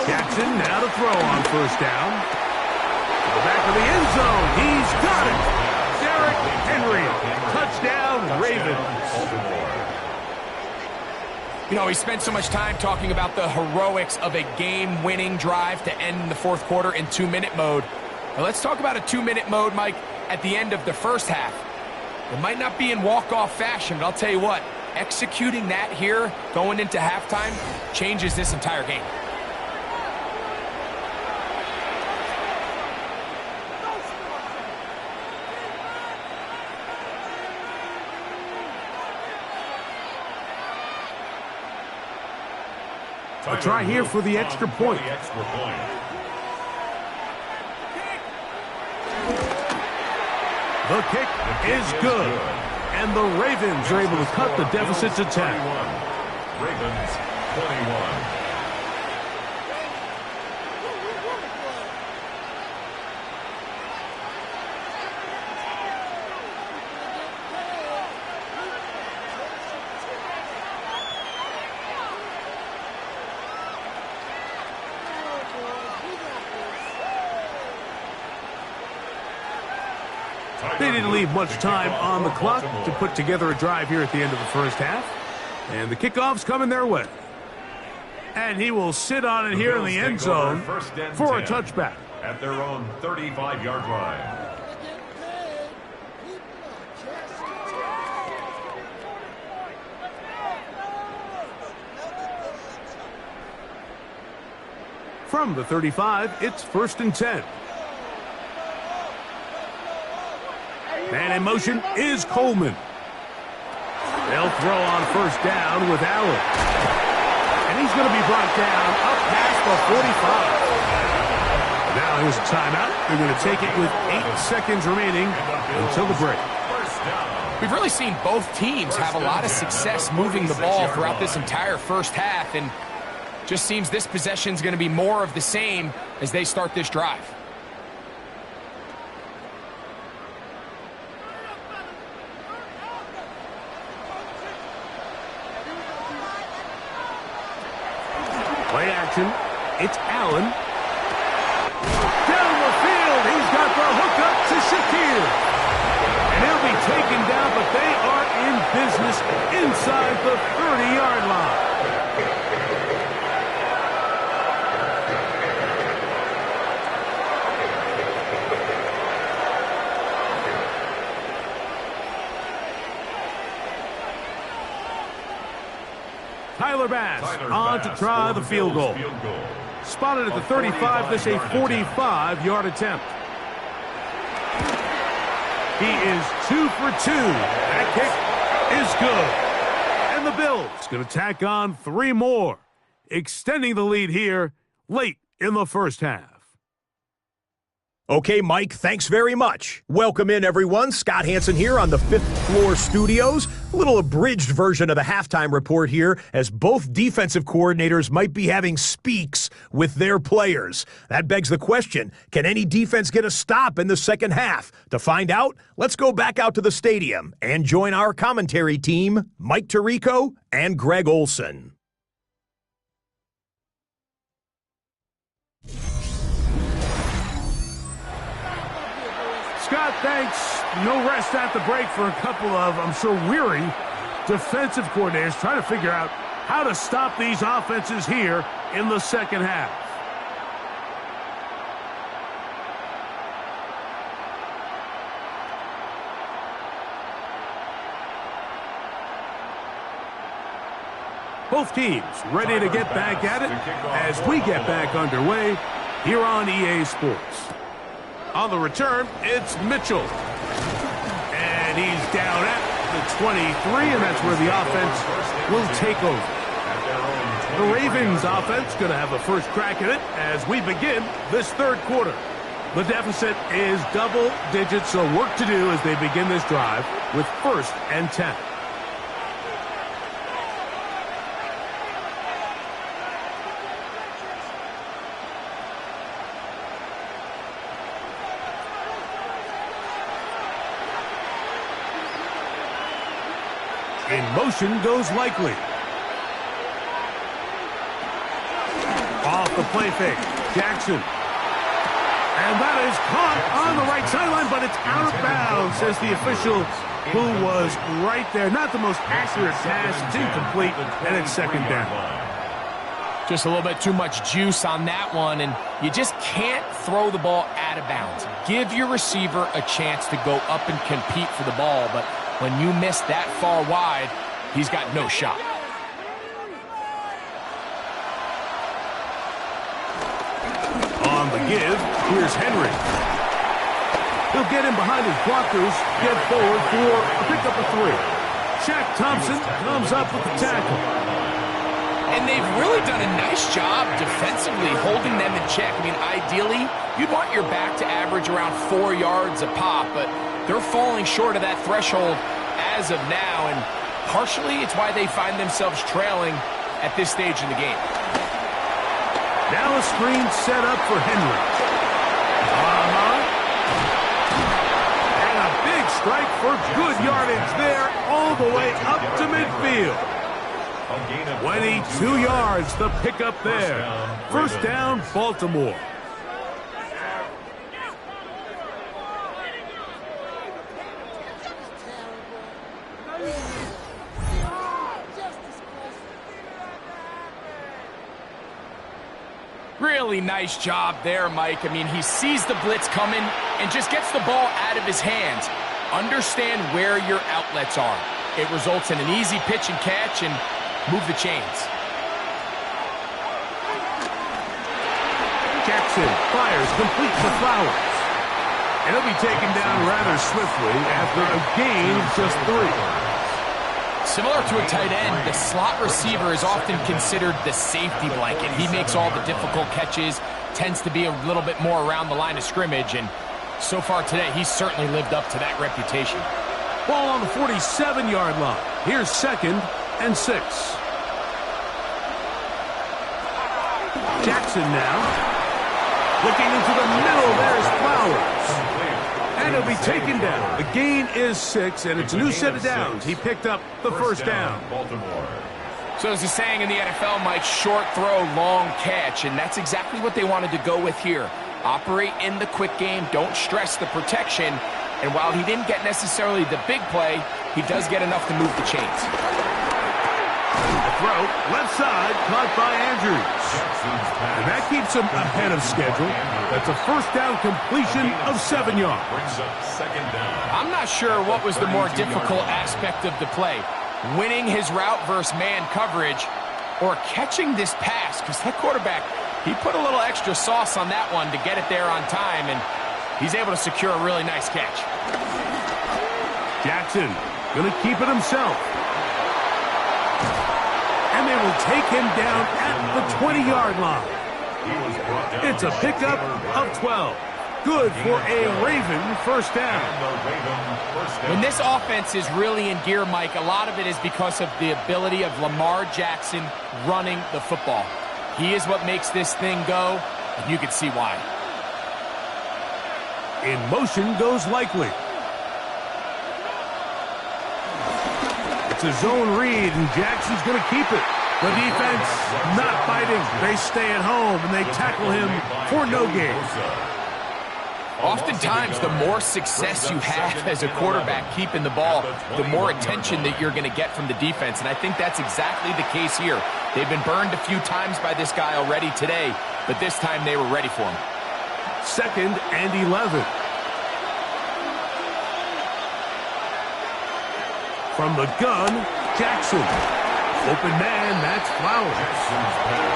A: Jackson now to throw on first down. To the back of the end zone. He's got it. Derrick Henry. Touchdown, Ravens.
B: You know, he spent so much time talking about the heroics of a game-winning drive to end the fourth quarter in 2-minute mode. Now let's talk about a 2-minute mode, Mike, at the end of the first half. It might not be in walk-off fashion, but I'll tell you what, executing that here going into halftime changes this entire game.
A: A try here for the extra point. The kick is good. And the Ravens are able to cut the deficit to 10.
C: Ravens 21.
A: They didn't leave much time on the clock to put together a drive here at the end of the first half. And the kickoff's coming their way. And he will sit on it here in the end zone for a touchback.
C: At their own 35-yard line.
A: From the 35, it's 1st and 10. Man in motion is Coleman. They'll throw on 1st down with Allen. And he's going to be brought down up past the 45. Now here's a timeout. They're going to take it with 8 seconds remaining until the break.
B: We've really seen both teams have a lot of success moving the ball throughout this entire first half, and just seems this possession is going to be more of the same as they start this drive.
A: Play action. It's Allen. Down the field. He's got the hook up to Shakir. And he'll be taken down, but they are in business inside the 30-yard line. Tyler Bass on to try the field goal. Spotted at the 35, this a 45-yard attempt. He is 2 for 2. That kick is good. And the Bills going to tack on 3 more, extending the lead here late in the first half.
D: Okay, Mike, thanks very much. Welcome in, everyone. Scott Hansen here on the 5th floor studios. A little abridged version of the halftime report here, as both defensive coordinators might be having speaks with their players. That begs the question, can any defense get a stop in the second half? To find out, let's go back out to the stadium and join our commentary team, Mike Tirico and Greg Olson.
A: Scott, thanks. No rest at the break for a couple of, I'm sure, weary defensive coordinators trying to figure out how to stop these offenses here in the second half. Both teams ready to get back at it as we get back underway here on EA Sports. On the return, it's Mitchell. And he's down at the 23, and that's where the offense will take over. The Ravens offense going to have a first crack at it as we begin this third quarter. The deficit is double digits, so work to do as they begin this drive with 1st and 10. In motion goes Likely. Off the play fake. Jackson. And that is caught on the right sideline, but it's out of bounds, says the official who was right there. Not the most accurate pass. It's incomplete, and it's 2nd down.
B: Just a little bit too much juice on that one, and you just can't throw the ball out of bounds. Give your receiver a chance to go up and compete for the ball, but when you miss that far wide, he's got no shot.
A: On the give, here's Henry. He'll get in behind his blockers, get forward for a pickup of 3. Shaq Thompson comes up with the tackle.
B: And they've really done a nice job defensively holding them in check. I mean, ideally, you'd want your back to average around 4 yards a pop, but they're falling short of that threshold as of now, and partially it's why they find themselves trailing at this stage in the game.
A: Now a screen set up for Henry. And a big strike for good yardage there all the way up to midfield. 22 yards, the pickup there. First down, Baltimore.
B: Really nice job there, Mike. I mean, he sees the blitz coming and just gets the ball out of his hands. Understand where your outlets are. It results in an easy pitch and catch and move the chains.
A: Jackson fires complete to Flowers. And he'll be taken down rather swiftly after a gain of just 3.
B: Similar to a tight end, the slot receiver is often considered the safety blanket. He makes all the difficult catches, tends to be a little bit more around the line of scrimmage, and so far today, he's certainly lived up to that reputation.
A: Ball on the 47-yard line. Here's 2nd and 6. Jackson now. Looking into the middle, there's Flowers. And he'll be taken down. The gain is 6, and it's a new set of downs. He picked up the first down.
B: So as a saying in the NFL, Mike, short throw, long catch, and that's exactly what they wanted to go with here. Operate in the quick game, don't stress the protection, and while he didn't get necessarily the big play, he does get enough to move the chains.
A: The throw, left side, caught by Andrews. And that keeps him ahead of schedule. That's a first down completion of 7 yards.
B: I'm not sure what was the more difficult aspect of the play. Winning his route versus man coverage or catching this pass, because that quarterback, he put a little extra sauce on that one to get it there on time, and he's able to secure a really nice catch.
A: Jackson going to keep it himself. And they will take him down at the 20-yard line. It's a pickup of 12. Good for a Raven first down.
B: When this offense is really in gear, Mike, a lot of it is because of the ability of Lamar Jackson running the football. He is what makes this thing go, and you can see why.
A: In motion goes Likely. It's a zone read, and Jackson's going to keep it. The defense not fighting. They stay at home, and they tackle him for no gain.
B: Oftentimes, the more success you have as a quarterback keeping the ball, the more attention that you're going to get from the defense, and I think that's exactly the case here. They've been burned a few times by this guy already today, but this time they were ready for him.
A: 2nd and 11. From the gun, Jackson. Open man, that's Flowers.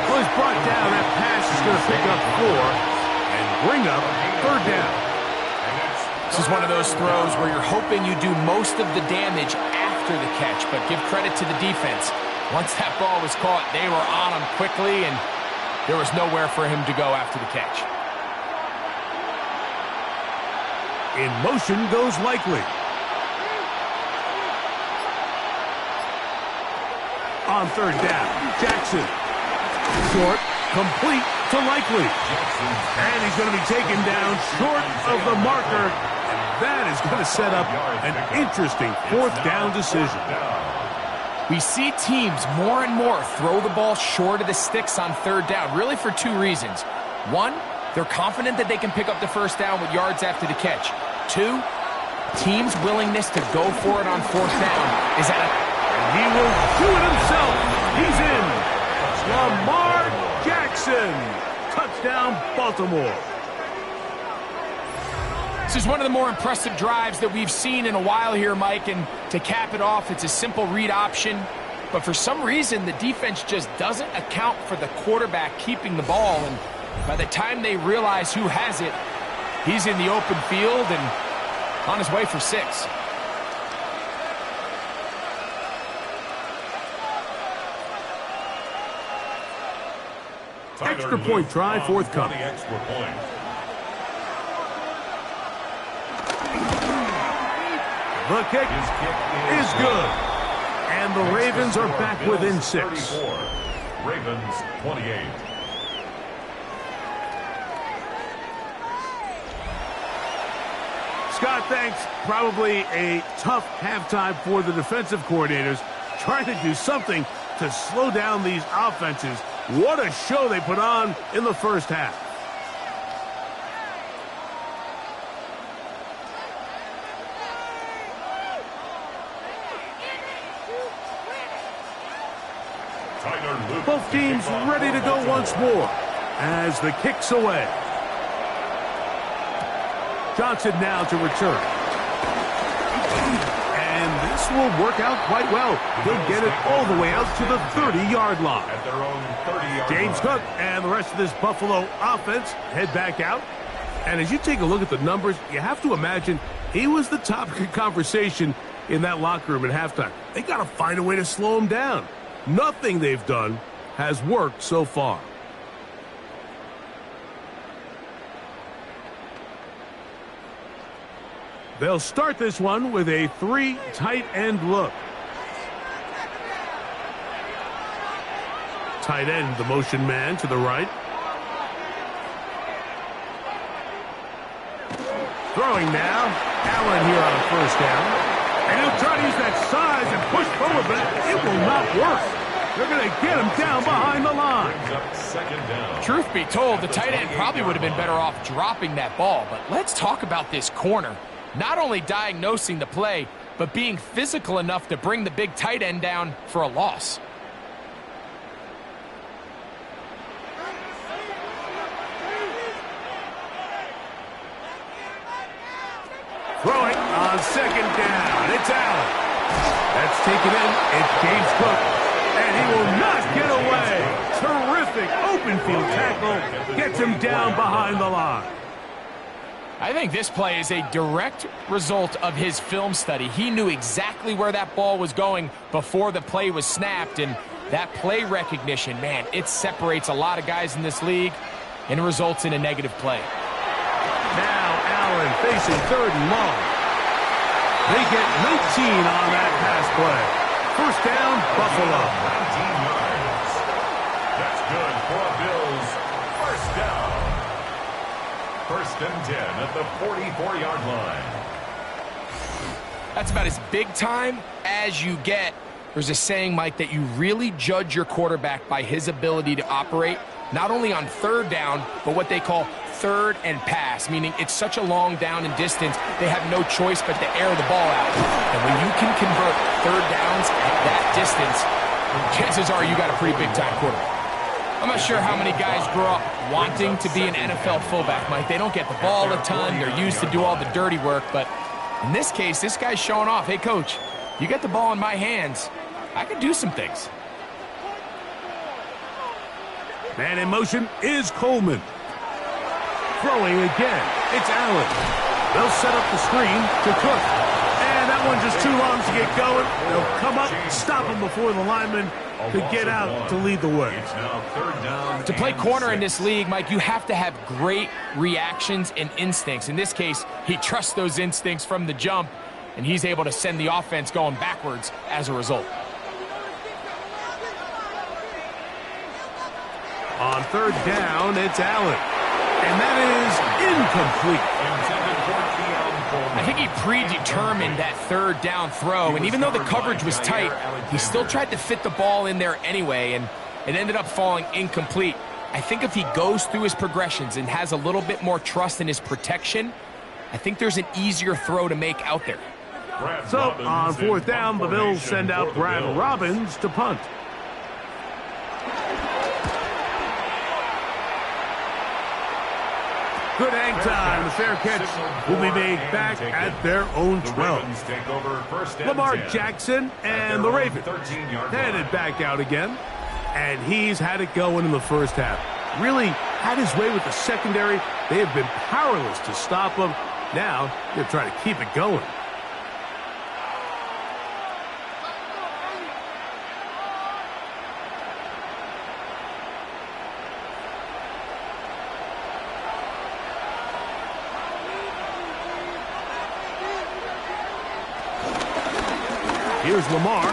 A: Well, he's brought down. That pass is going to pick up 4 and bring up 3rd down.
B: This is one of those throws where you're hoping you do most of the damage after the catch, but give credit to the defense. Once that ball was caught, they were on him quickly, and there was nowhere for him to go after the catch.
A: In motion goes Likely. On 3rd down, Jackson. Short, complete to Likely. And he's going to be taken down short of the marker. And that is going to set up an interesting 4th down decision.
B: We see teams more and more throw the ball short of the sticks on 3rd down, really for 2 reasons. 1, they're confident that they can pick up the first down with yards after the catch. 2, teams' willingness to go for it on 4th down is at a...
A: And he will do it himself. He's in. Lamar Jackson. Touchdown, Baltimore.
B: This is one of the more impressive drives that we've seen in a while here, Mike, and to cap it off, it's a simple read option, but for some reason, the defense just doesn't account for the quarterback keeping the ball, and by the time they realize who has it, he's in the open field and on his way for 6.
A: Extra point try forthcoming. The kick is good. And the Ravens are back within 6.
C: Ravens 28.
A: Scott, thanks. Probably a tough halftime for the defensive coordinators, trying to do something to slow down these offenses. What a show they put on in the first half. Both teams ready to go once more as the kick's away. Johnson now to return. And this will work out quite well. He'll get it all the way out to the 30-yard line.
C: At their own 30-yard
A: James
C: line.
A: Cook and the rest of this Buffalo offense head back out. And as you take a look at the numbers, you have to imagine he was the topic of conversation in that locker room at halftime. They got to find a way to slow him down. Nothing they've done has worked so far. They'll start this one with a 3 tight end look. Tight end, the motion man to the right. Throwing now. Allen here on first down. And he'll try to use that size and push forward, but it will not work. They're going to get him down behind the line.
C: Second down.
B: Truth be told, the tight end probably would have been better off dropping that ball. But let's talk about this corner. Not only diagnosing the play, but being physical enough to bring the big tight end down for a loss.
A: Throwing on second down. It's Allen. That's taken in. It's James Cook. And he will not get away. Terrific open field tackle. Gets him down behind the line.
B: I think this play is a direct result of his film study. He knew exactly where that ball was going before the play was snapped, and that play recognition, man, it separates a lot of guys in this league and results in a negative play.
A: Now Allen facing third and long. They get 19 on that pass play. First down, Buffalo.
C: 19 yards. That's good for a Bills first down. First and 10 at the 44-yard line.
B: That's about as big time as you get. There's a saying, Mike, that you really judge your quarterback by his ability to operate, not only on third down, but what they call third and pass, meaning it's such a long down and distance, they have no choice but to air the ball out. And when you can convert third downs at that distance, chances are you got a pretty big-time quarterback. I'm not sure how many guys grow up wanting to be an NFL fullback, Mike. They don't get the ball a ton. They're used to do all the dirty work. But in this case, this guy's showing off. Hey, coach, you get the ball in my hands. I can do some things.
A: Man in motion is Coleman. Throwing again. It's Allen. They'll set up the screen to Cook. And that one just too long to get going. They'll come up, stop him before the lineman could get out to lead the way.
C: It's now third down.
B: To play
C: and
B: corner in
C: 6.
B: this league, Mike, you have to have great reactions and instincts. In this case, he trusts those instincts from the jump, and he's able to send the offense going backwards as a result.
A: On third down, it's Allen. And that is incomplete.
C: Intended for Keon Coleman.
B: I think he predetermined that third down throw, and even though the coverage was tight, he still tried to fit the ball in there anyway, and it ended up falling incomplete. I think if he goes through his progressions and has a little bit more trust in his protection, I think there's an easier throw to make out there.
C: Brad
A: So
C: Robbins
A: on
C: in
A: fourth down, the
C: punt
A: Bills
C: formation
A: send
C: for
A: out
C: the
A: Brad
C: Bills.
A: Robbins to punt. Good hang time. The fair catch will be made back at their own
C: The
A: 12.
C: Ravens take over first and
A: Lamar
C: 10.
A: Jackson
C: At
A: and
C: their
A: the
C: own
A: Ravens
C: 13-yard
A: headed
C: line.
A: back out again. And he's had it going in the first half. Really had his way with the secondary. They have been powerless to stop him. Now they're trying to keep it going. Here's Lamar.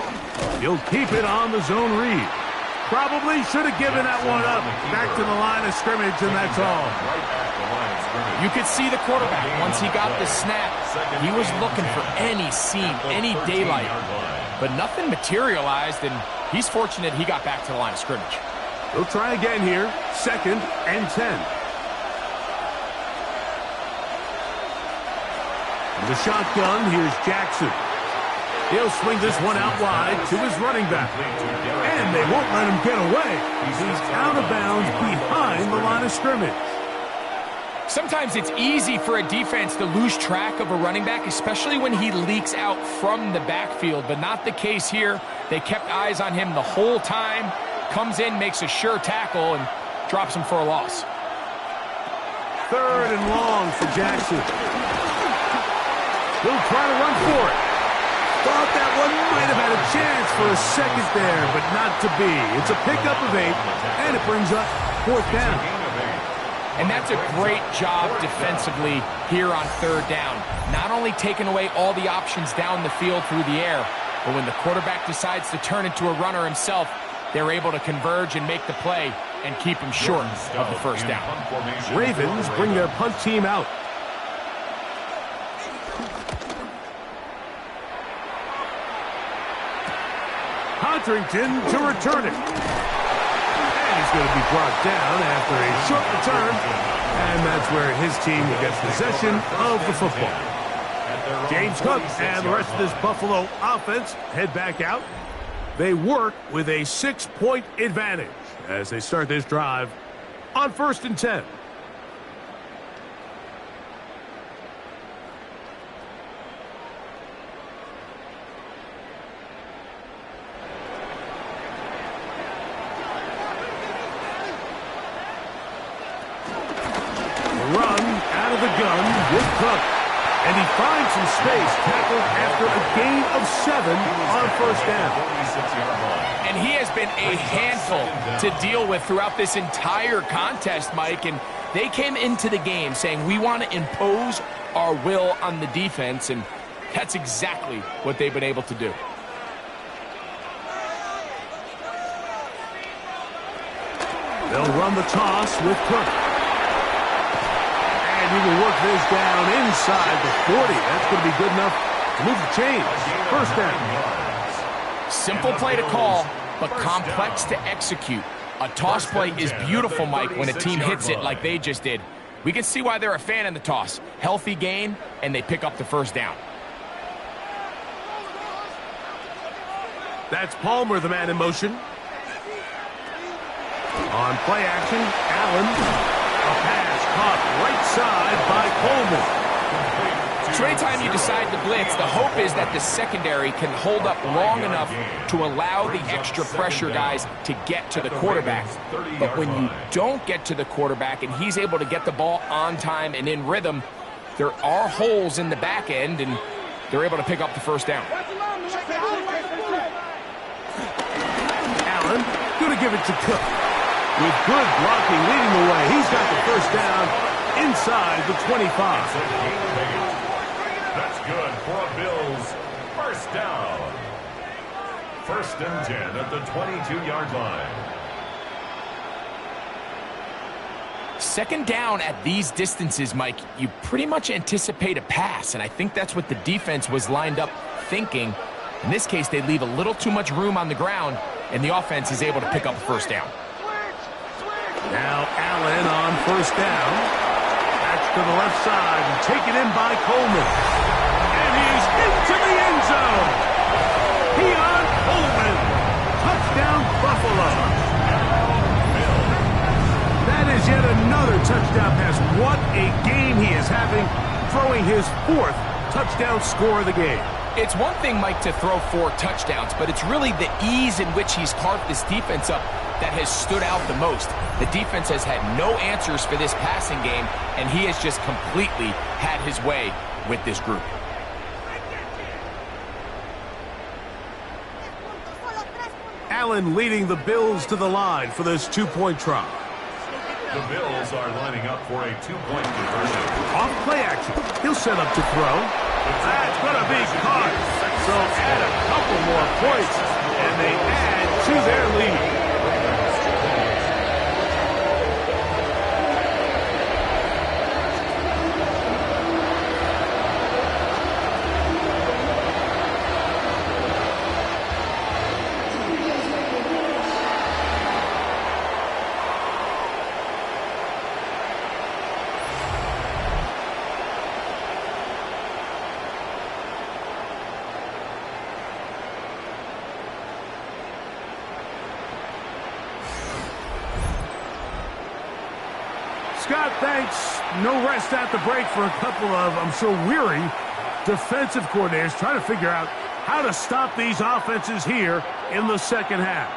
A: He'll keep it on the zone read. Probably should have given that one up. Back to the line of scrimmage, and that's all.
C: Right at the line of scrimmage.
B: You could see the quarterback, once he got the snap, he was looking for any seam, any daylight. But nothing materialized, and he's fortunate he got back to the line of scrimmage.
A: They'll try again here. Second and 10. In the shotgun, here's Jackson. He'll swing this one out wide to his running back. And they won't let him get away. He's out of bounds behind the line of scrimmage.
B: Sometimes it's easy for a defense to lose track of a running back, especially when he leaks out from the backfield, but not the case here. They kept eyes on him the whole time. Comes in, makes a sure tackle, and drops him for a loss.
A: 3rd and long for Jackson. He'll try to run for it. Thought that one might have had a chance for a second there, but not to be. It's a pickup of 8, and it brings up 4th down.
B: And that's a great job defensively here on 3rd down. Not only taking away all the options down the field through the air, but when the quarterback decides to turn into a runner himself, they're able to converge and make the play and keep him short of the 1st down.
A: Ravens bring their punt team out. Huntington to return it. And he's going to be brought down after a short return. And that's where his team gets possession of the football. James Cook and the rest of this Buffalo offense head back out. They work with a 6-point advantage as they start this drive on 1st and 10. Run out of the gun with Cook. And he finds some space, tackled after a gain of 7 on 1st down.
B: And he has been a handful to deal with throughout this entire contest, Mike. And they came into the game saying, we want to impose our will on the defense. And that's exactly what they've been able to do.
A: They'll run the toss with Cook. And he will work this down inside the 40. That's going to be good enough to move the chains. 1st down.
B: Simple play to call, but complex to execute. A toss play is beautiful, Mike, when a team hits it like they just did. We can see why they're a fan in the toss. Healthy gain, and they pick up the 1st down.
A: That's Palmer, the man in motion. On play action, Allen. A pass caught right side by Coleman.
B: So anytime you decide to blitz, the hope is that the secondary can hold up long enough to allow the extra pressure guys to get to the quarterback. But when you don't get to the quarterback and he's able to get the ball on time and in rhythm, there are holes in the back end, and they're able to pick up the 1st down.
A: Allen going to give it to Cook. With good blocking leading the way, he's got the 1st down inside the 25.
C: That's good for a Bills 1st down. 1st and 10 at the 22-yard line.
B: 2nd down at these distances, Mike, you pretty much anticipate a pass, and I think that's what the defense was lined up thinking. In this case, they leave a little too much room on the ground, and the offense is able to pick up the 1st down.
A: Now Allen on 1st down. Back to the left side and taken in by Coleman. And he's into the end zone. Keon Coleman. Touchdown Buffalo. That is yet another touchdown pass. What a game he is having, throwing his 4th touchdown score of the game.
B: It's one thing, Mike, to throw 4 touchdowns, but it's really the ease in which he's carved this defense up that has stood out the most. The defense has had no answers for this passing game, and he has just completely had his way with this group.
A: Allen leading the Bills to the line for this 2-point try.
C: The Bills are lining up for a 2-point conversion.
A: Off play action. He'll set up to throw. That's going to be caught. So add a couple more points, and they add to their lead. Scott, thanks. No rest at the break for a couple of, I'm sure, weary defensive coordinators trying to figure out how to stop these offenses here in the second half.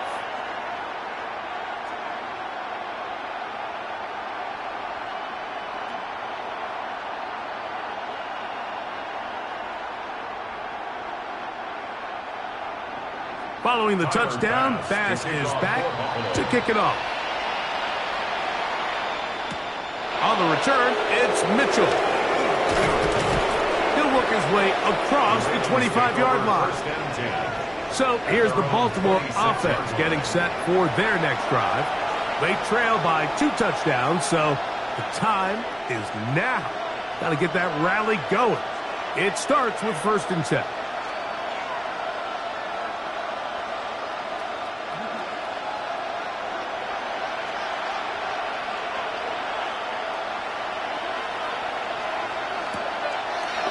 A: Following the touchdown, Bass is back to kick it off. On the return, it's Mitchell. He'll work his way across the 25-yard line. So here's the Baltimore offense getting set for their next drive. They trail by 2 touchdowns, so the time is now. Got to get that rally going. It starts with 1st and 10.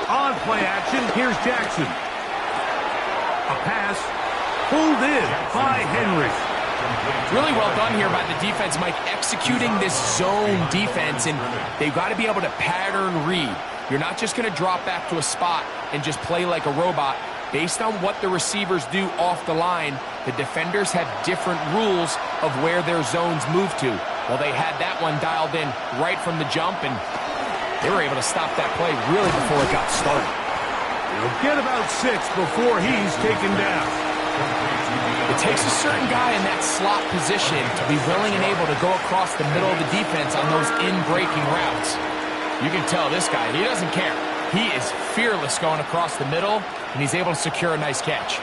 A: On play action, here's Jackson. A pass pulled in by Henry.
B: Really well done here by the defense, Mike, executing this zone defense, and they've got to be able to pattern read. You're not just going to drop back to a spot and just play like a robot. Based on what the receivers do off the line, the defenders have different rules of where their zones move to. Well, they had that one dialed in right from the jump, and they were able to stop that play really before it got started.
A: He'll get about 6 before he's taken down.
B: It takes a certain guy in that slot position to be willing and able to go across the middle of the defense on those in-breaking routes. You can tell this guy, he doesn't care. He is fearless going across the middle, and he's able to secure a nice catch.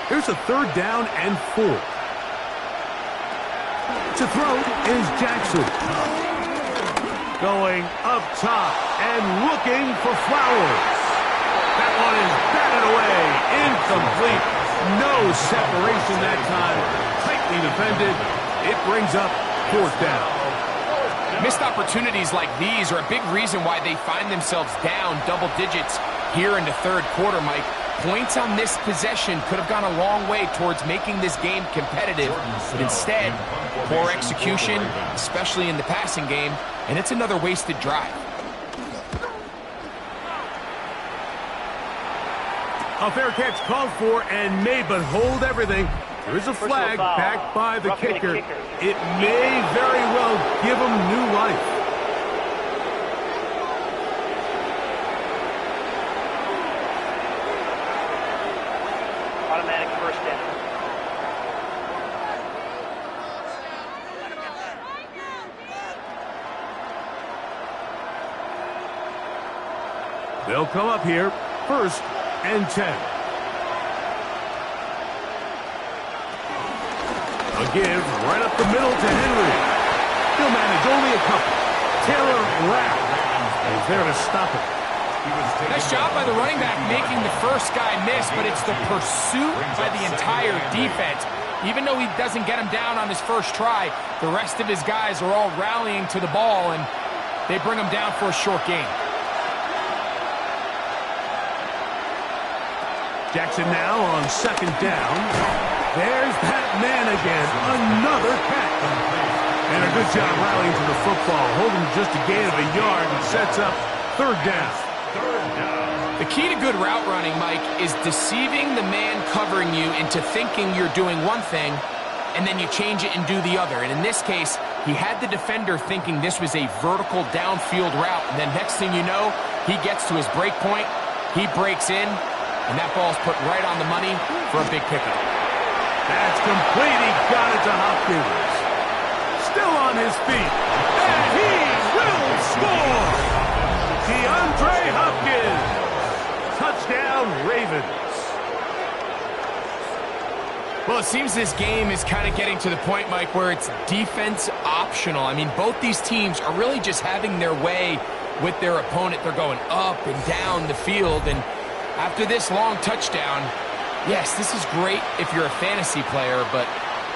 A: Here's a 3rd down and 4. To throw is Jackson. Going up top and looking for Flowers. That one is batted away. Incomplete. No separation that time. Tightly defended. It brings up 4th down.
B: Missed opportunities like these are a big reason why they find themselves down double digits here in the 3rd quarter, Mike. Points on this possession could have gone a long way towards making this game competitive. But instead, poor execution, especially in the passing game, and it's another wasted drive.
A: A fair catch called for and made, but hold everything. There is a flag backed by the kicker. It may very well give him new life.
E: Automatic 1st down.
A: They'll come up here, 1st and 10. A give right up the middle to Henry. He'll manage only a couple. Taylor Rapp is there to stop it.
B: Nice job by the running back making the first guy miss, but it's the pursuit by the entire defense. Even though he doesn't get him down on his first try, the rest of his guys are all rallying to the ball, and they bring him down for a short gain.
A: Jackson now on 2nd down. There's that man again. Another catch. And a good job rallying to the football. Holding just a gain of a yard and sets up 3rd down.
B: The key to good route running, Mike, is deceiving the man covering you into thinking you're doing one thing, and then you change it and do the other. And in this case, he had the defender thinking this was a vertical downfield route, and then next thing you know, he gets to his break point, he breaks in, and that ball's put right on the money for a big pickup.
A: That's complete. He got it to Hopkins. Still on his feet. And he will score! DeAndre Hopkins. Touchdown, Ravens.
B: Well, it seems this game is kind of getting to the point, Mike, where it's defense optional. I mean, both these teams are really just having their way with their opponent. They're going up and down the field, and after this long touchdown, yes, this is great if you're a fantasy player, but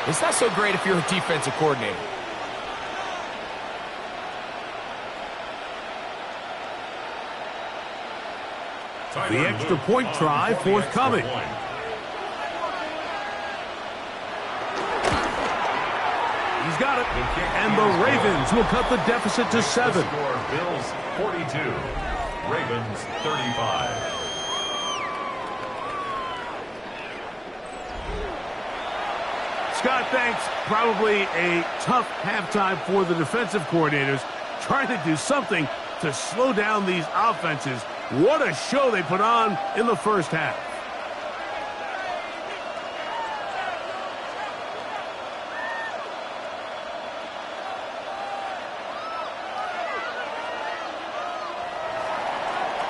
B: it's not so great if you're a defensive coordinator.
A: The extra point try forthcoming. He's He's got it. And the Ravens will cut the deficit to 7.
C: Score Bills 42, Ravens 35.
A: Scott, thanks. Probably a tough halftime for the defensive coordinators, trying to do something to slow down these offenses. What a show they put on in the first half.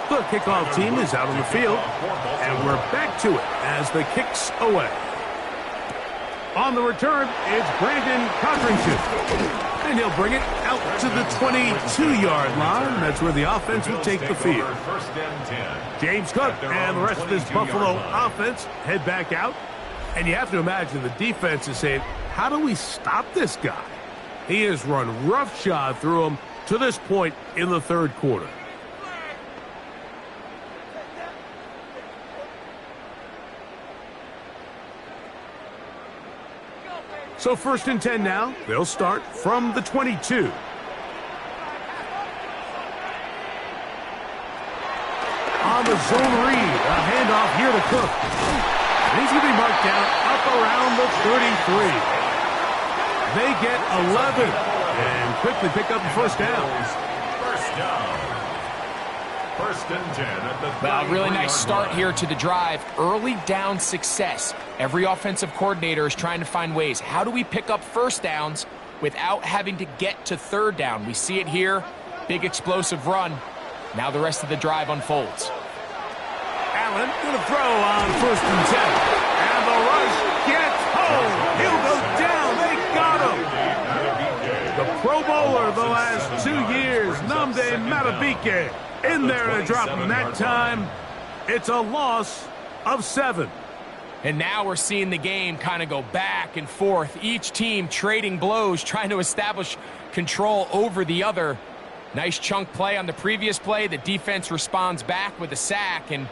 A: The kickoff team is out on the field, and we're back to it as the kick's away. On the return, it's Brandon Codrington. And he'll bring it out to the 22-yard line. That's where the offense will take the field. James Cook and the rest of this Buffalo offense head back out. And you have to imagine the defense is saying, how do we stop this guy? He has run roughshod through him to this point in the third quarter. So 1st and 10 now. They'll start from the 22. On the zone read, a handoff here to Cook. And he's going to be marked down up around the 33. They get 11 and quickly pick up the first down.
C: First down. 1st and 10 at the
B: Well, really nice start here to the drive. Early down success. Every offensive coordinator is trying to find ways. How do we pick up first downs without having to get to third down? We see it here. Big explosive run. Now the rest of the drive unfolds.
A: Allen going to throw on 1st and 10. And the rush gets home. He'll go down. They got him. The Pro Bowler the last 2 years, Nnamdi Madubuike, in there to drop him that time. It's a loss of 7.
B: And now we're seeing the game kind of go back and forth. Each team trading blows, trying to establish control over the other. Nice chunk play on the previous play. The defense responds back with a sack. And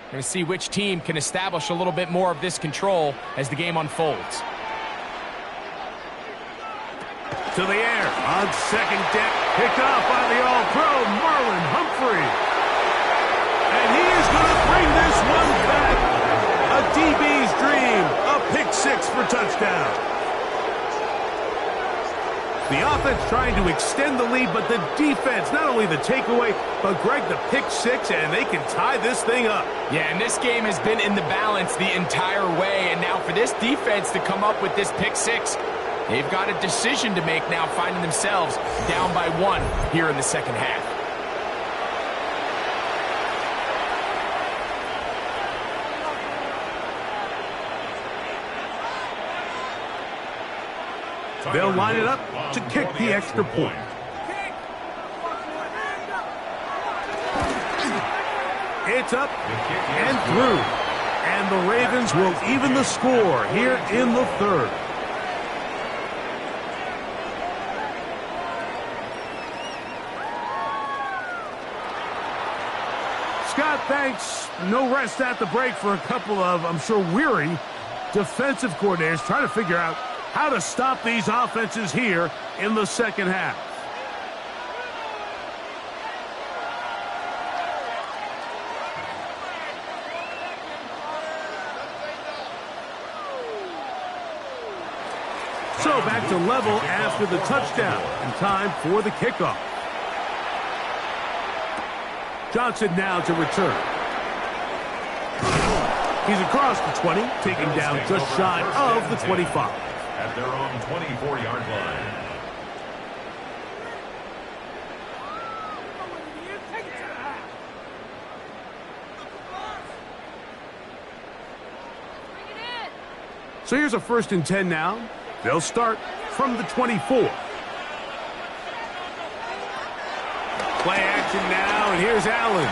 B: we're going to see which team can establish a little bit more of this control as the game unfolds.
A: To the air on 2nd down. Picked off by the All-Pro, Marlon Humphrey. And he is going to bring this one back. A DB's dream. A pick 6 for touchdown. The offense trying to extend the lead, but the defense, not only the takeaway, but Greg, the pick 6, and they can tie this thing up.
B: Yeah, and this game has been in the balance the entire way. And now for this defense to come up with this pick 6, they've got a decision to make now, finding themselves down by 1 here in the second half.
A: They'll line it up to kick the extra point. It's up and through. And the Ravens will even the score here in the third. Scott, thanks. No rest at the break for a couple of, I'm sure, weary defensive coordinators trying to figure out how to stop these offenses here in the second half. So back to level after the touchdown, and time for the kickoff. Johnson now to return. He's across the 20, taking down just shy of the 25.
C: At their own 24-yard line.
A: So here's a 1st and 10 now. They'll start from the 24. Play action now, and here's Allen.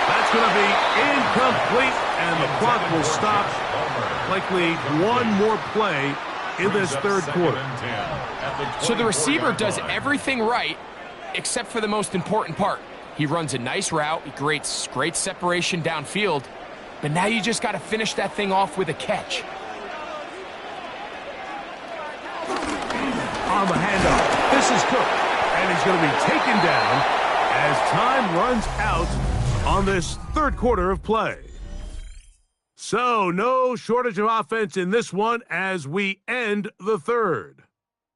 A: That's going to be incomplete, and the clock will stop. Likely one more play in this third quarter.
B: So the receiver does everything right except for the most important part. He runs a nice route, he creates great separation downfield, but now you just got to finish that thing off with a catch.
A: on the handoff. This is Cook, and he's going to be taken down as time runs out on this third quarter of play. So, no shortage of offense in this one as we end the third.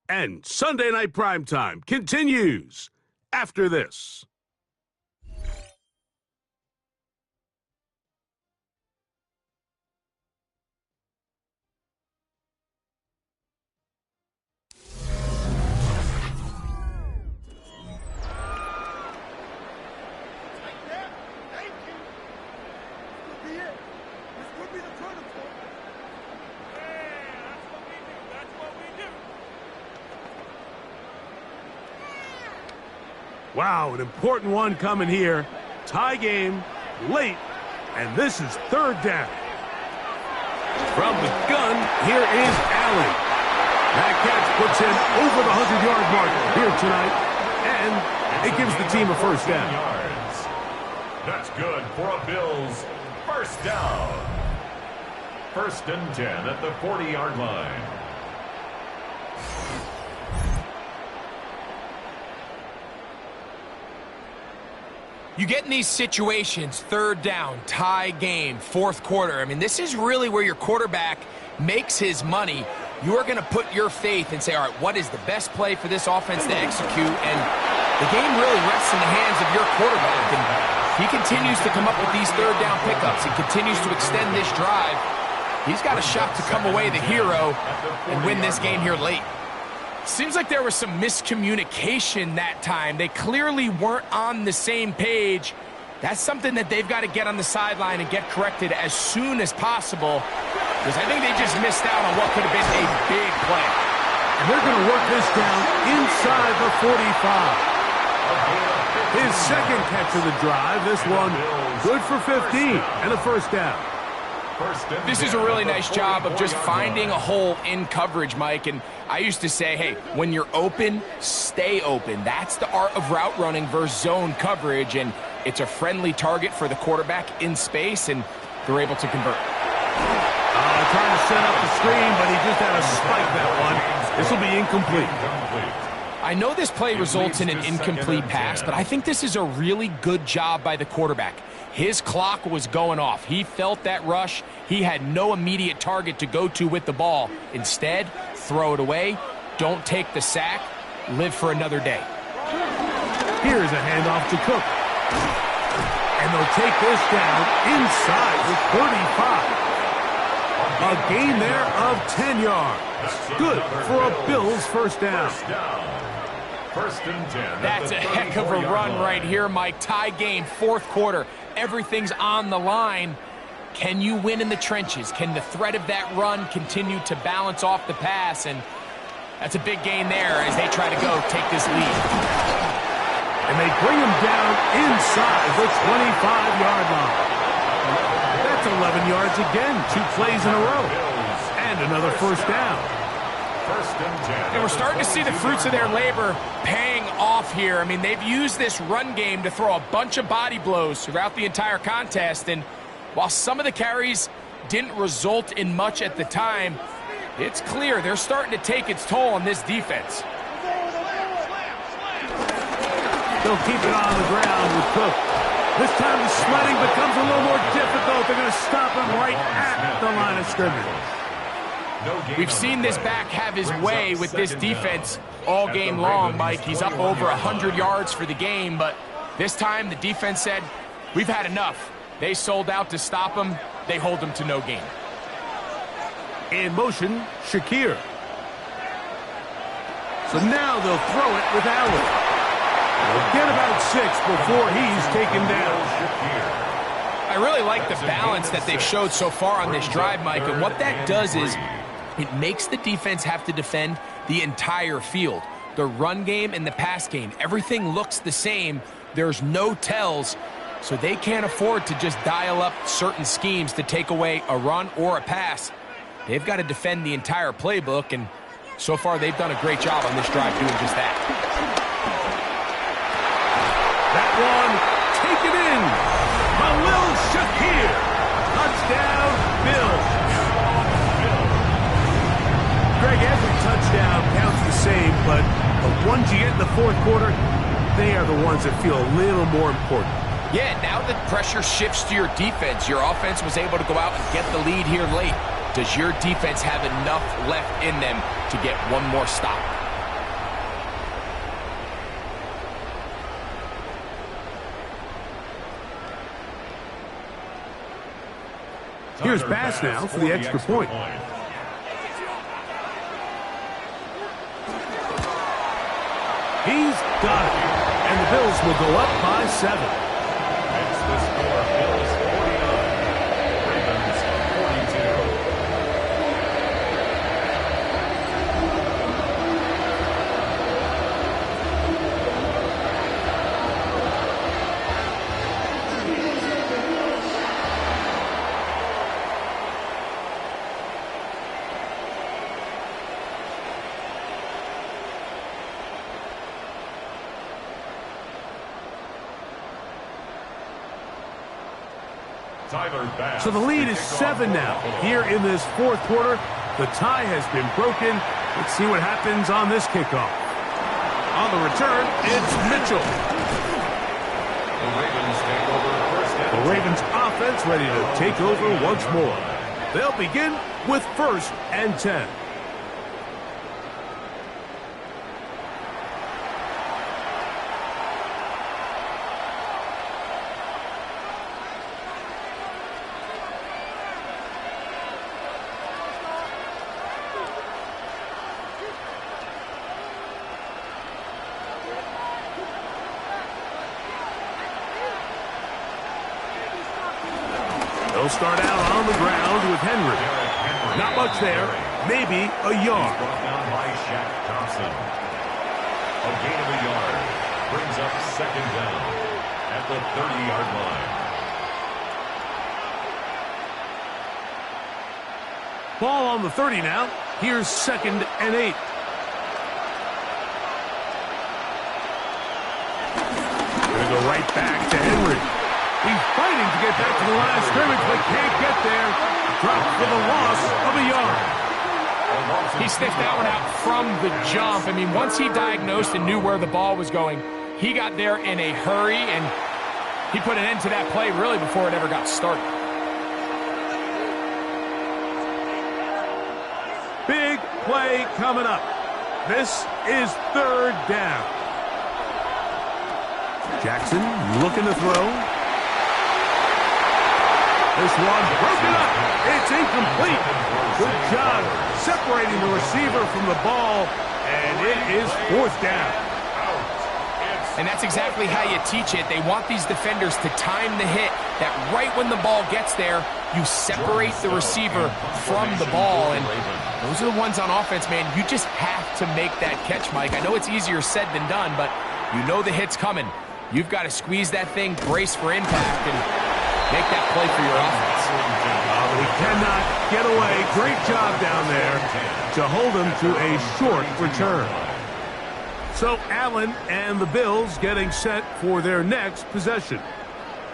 A: And Sunday Night Primetime continues after this. Wow, an important one coming here. Tie game, late, and this is third down. From the gun, here is Allen. That catch puts him over the 100-yard mark here tonight, and it gives the team a first down.
C: Yards. That's good for a Bills first down. First and 10 at the 40-yard line.
B: You get in these situations, third down, tie game, fourth quarter. I mean, this is really where your quarterback makes his money. You are going to put your faith and say, all right, what is the best play for this offense to execute? And the game really rests in the hands of your quarterback. And he continues to come up with these third down pickups. He continues to extend this drive. He's got a shot to come away the hero and win this game here late. Seems like there was some miscommunication that time. They clearly weren't on the same page. That's something that they've got to get on the sideline and get corrected as soon as possible, because I think they just missed out on what could have been a big play.
A: And they're going to work this down inside the 45. His second catch of the drive. This one good for 15 and a first down.
B: This is a really nice job of just finding a hole in coverage, Mike. And I used to say, hey, when you're open, stay open. That's the art of route running versus zone coverage. And it's a friendly target for the quarterback in space, and they're able to convert.
A: Trying to set up the screen, but he just had to spike that one. This will be incomplete.
B: I know this play results in an incomplete pass, but I think this is a really good job by the quarterback. His clock was going off. He felt that rush. He had no immediate target to go to with the ball. Instead, throw it away. Don't take the sack. Live for another day.
A: Here's a handoff to Cook. And they'll take this down inside the 35. A gain there of 10 yards. Good for a Bills first down.
C: First and 10.
B: That's a heck of a run right here, Mike. Tie game, fourth quarter. Everything's on the line. Can you win in the trenches? Can the threat of that run continue to balance off the pass? And that's a big gain there as they try to go take this lead.
A: And they bring him down inside the 25-yard line. That's 11 yards again. 2 plays in a row. And another first down.
C: First and 10.
B: And we're starting to see the fruits of their labor paying off here. I mean, they've used this run game to throw a bunch of body blows throughout the entire contest. And while some of the carries didn't result in much at the time, it's clear they're starting to take its toll on this defense.
A: They'll keep it on the ground with Cook. This time the sledding becomes a little more difficult. They're going to stop him right at the line of scrimmage.
B: We've seen this back have his way with this defense all game long, Mike. He's up over 100 yards for the game, but this time the defense said, we've had enough. They sold out to stop him. They hold him to no gain.
A: In motion, Shakir. So now they'll throw it with Allen. They'll get about 6 before he's taken down.
B: I really like the balance that they've showed so far on this drive, Mike, and what that does is it makes the defense have to defend the entire field. The run game and the pass game, everything looks the same. There's no tells, so they can't afford to just dial up certain schemes to take away a run or a pass. They've got to defend the entire playbook, and so far they've done a great job on this drive doing just that.
A: That one, take it in. Khalil Shakir. Touchdown, Bills. Greg, every touchdown counts the same, but The ones you get in the fourth quarter, they are the ones that feel a little more important.
B: Yeah, now that pressure shifts to your defense, your offense was able to go out and get the lead here late. Does your defense have enough left in them to get one more stop?
A: Here's Bass now for the extra point. He's got it. And the Bills will go up by 7.
C: It's the score, Bills 49, Ravens 42.
A: So the lead is 7 now. Here in this fourth quarter, the tie has been broken. Let's see what happens on this kickoff. On the return, it's Mitchell. The Ravens offense ready to take over once more. They'll begin with 1st and 10. They'll start out on the ground with Henry. Not much there. Maybe a yard.
C: Brought down by Shaq Thompson. A gain of a yard. Brings up 2nd down at the 30-yard line.
A: Ball on the 30 now. Here's 2nd and 8. Gonna go right back to Henry. He's fighting to get back to the line of scrimmage, but can't get there. Dropped for the loss of a yard.
B: He sniffed that one out from the jump. I mean, once he diagnosed and knew where the ball was going, he got there in a hurry, and he put an end to that play really before it ever got started.
A: Big play coming up. This is 3rd down. Jackson looking to throw. This one broken up. It's incomplete. Good job separating the receiver from the ball, and it is 4th down.
B: And that's exactly how you teach it. They want these defenders to time the hit, that right when the ball gets there, you separate the receiver from the ball. And those are the ones on offense, man. You just have to make that catch, Mike. I know it's easier said than done, but you know the hit's coming. You've got to squeeze that thing, brace for impact, and make that play for your offense.
A: He cannot get away. Great job down there to hold him to a short return. So Allen and the Bills getting set for their next possession.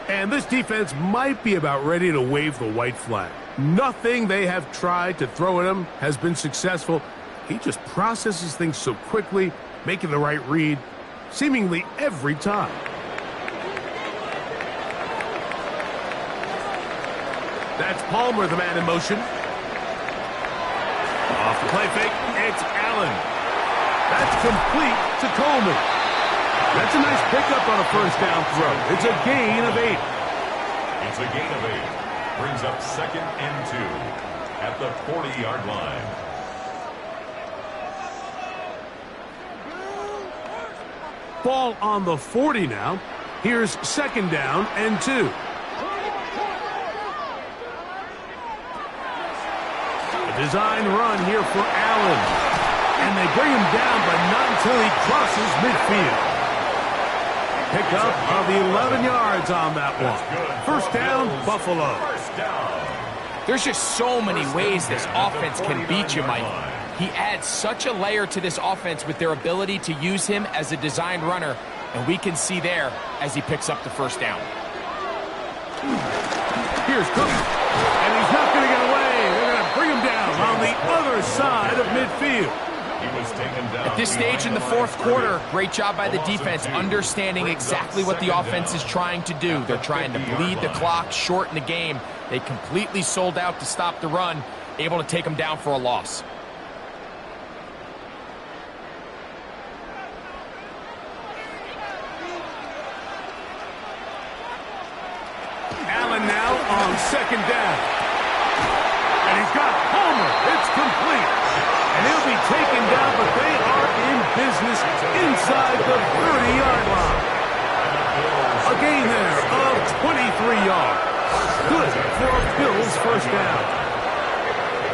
A: And this defense might be about ready to wave the white flag. Nothing they have tried to throw at him has been successful. He just processes things so quickly, making the right read seemingly every time. That's Palmer, the man in motion. Off the play fake, it's Allen. That's complete to Coleman. That's a nice pickup on a 1st down throw. It's a gain of 8.
C: It's a gain of 8. Brings up 2nd and 2 at the 40-yard line.
A: Ball on the 40 now. Here's 2nd down and 2. Design run here for Allen. And they bring him down, but not until he crosses midfield. Pick up of 11 yards on that one. 1st down, Buffalo.
B: There's just so many ways this offense can beat you, Mike. He adds such a layer to this offense with their ability to use him as a designed runner, and we can see there as he picks up the 1st down.
A: Here's Cook, and he's not going to get away. They're going to bring him down on the other side of midfield.
C: He
B: At this stage in the fourth quarter, great job by the defense, understanding exactly what the offense is trying to do. They're trying to bleed the clock, shorten the game. They completely sold out to stop the run, able to take them down for a loss.
A: Allen now on second down. And he's got Homer. It's complete. And he'll be taken down, but they are in business inside the 30-yard line. A gain there of 23 yards. Good for a Bills first down.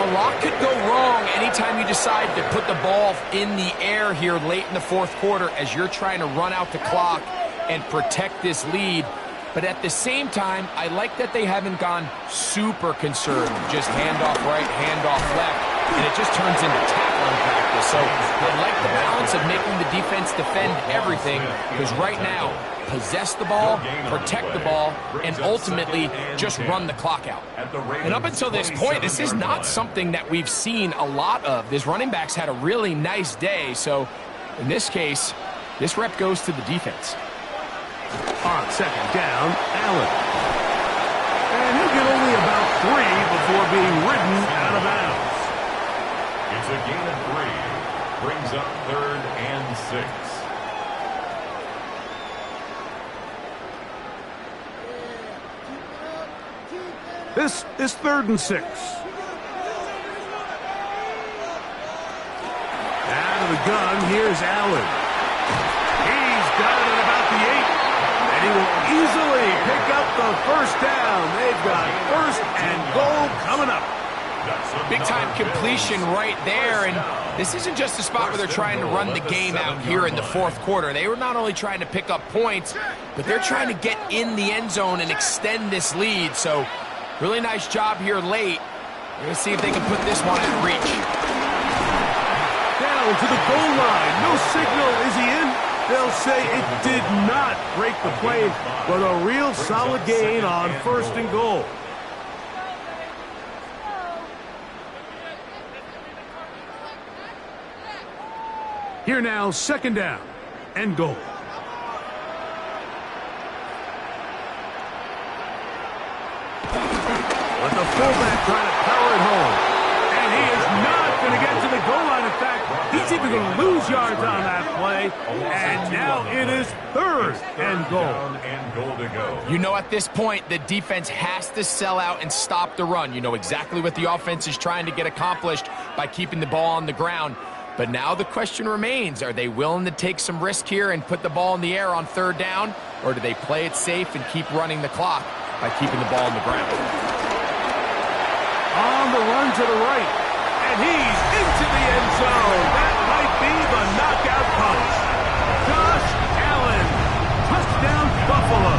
B: A lot could go wrong anytime you decide to put the ball in the air here late in the fourth quarter as you're trying to run out the clock and protect this lead. But at the same time, I like that they haven't gone super conservative. Just handoff right, handoff left, and it just turns into tackling practice. So I like the balance of making the defense defend everything, because right now, possess the ball, protect the ball, and ultimately just run the clock out. And up until this point, this is not something that we've seen a lot of. This running back's had a really nice day, so in this case, this rep goes to the defense.
A: On second down, Allen. And he'll get only about 3 before being ridden out of bounds.
C: It's a gain of 3. Brings up 3rd and 6.
A: This is 3rd and 6. Out of the gun, here's Allen. He's got it at about the 8. And he will easily pick up the first down. They've got 1st and goal coming up.
B: Big-time completion right there, and this isn't just a spot where they're trying to run the game out here in the fourth quarter. They were not only trying to pick up points, but they're trying to get in the end zone and extend this lead. So really nice job here late. We're going to see if they can put this one in reach.
A: Down to the goal line. No signal. Is he in? They'll say it did not break the play, but a real solid gain on 1st and goal. Here now, 2nd down and goal. But the fullback trying to power it home. And he is not going to get to the goal line. In fact, he's even going to lose yards on that play. And now it is 3rd and goal.
B: You know, at this point, the defense has to sell out and stop the run. You know exactly what the offense is trying to get accomplished by keeping the ball on the ground. But now the question remains, are they willing to take some risk here and put the ball in the air on 3rd down? Or do they play it safe and keep running the clock by keeping the ball on the ground?
A: On the run to the right. And he's into the end zone. That might be the knockout punch. Josh Allen. Touchdown, Buffalo.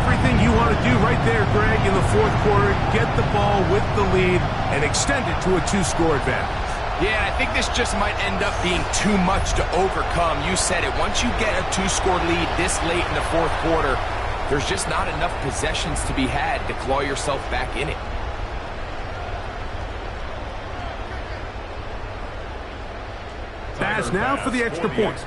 A: Everything you want to do right there, Greg, in the fourth quarter, get the ball with the lead and extend it to a 2-score advantage.
B: Yeah, I think this just might end up being too much to overcome. You said it. Once you get a 2-score lead this late in the fourth quarter, there's just not enough possessions to be had to claw yourself back in it.
A: Pass now for the extra point.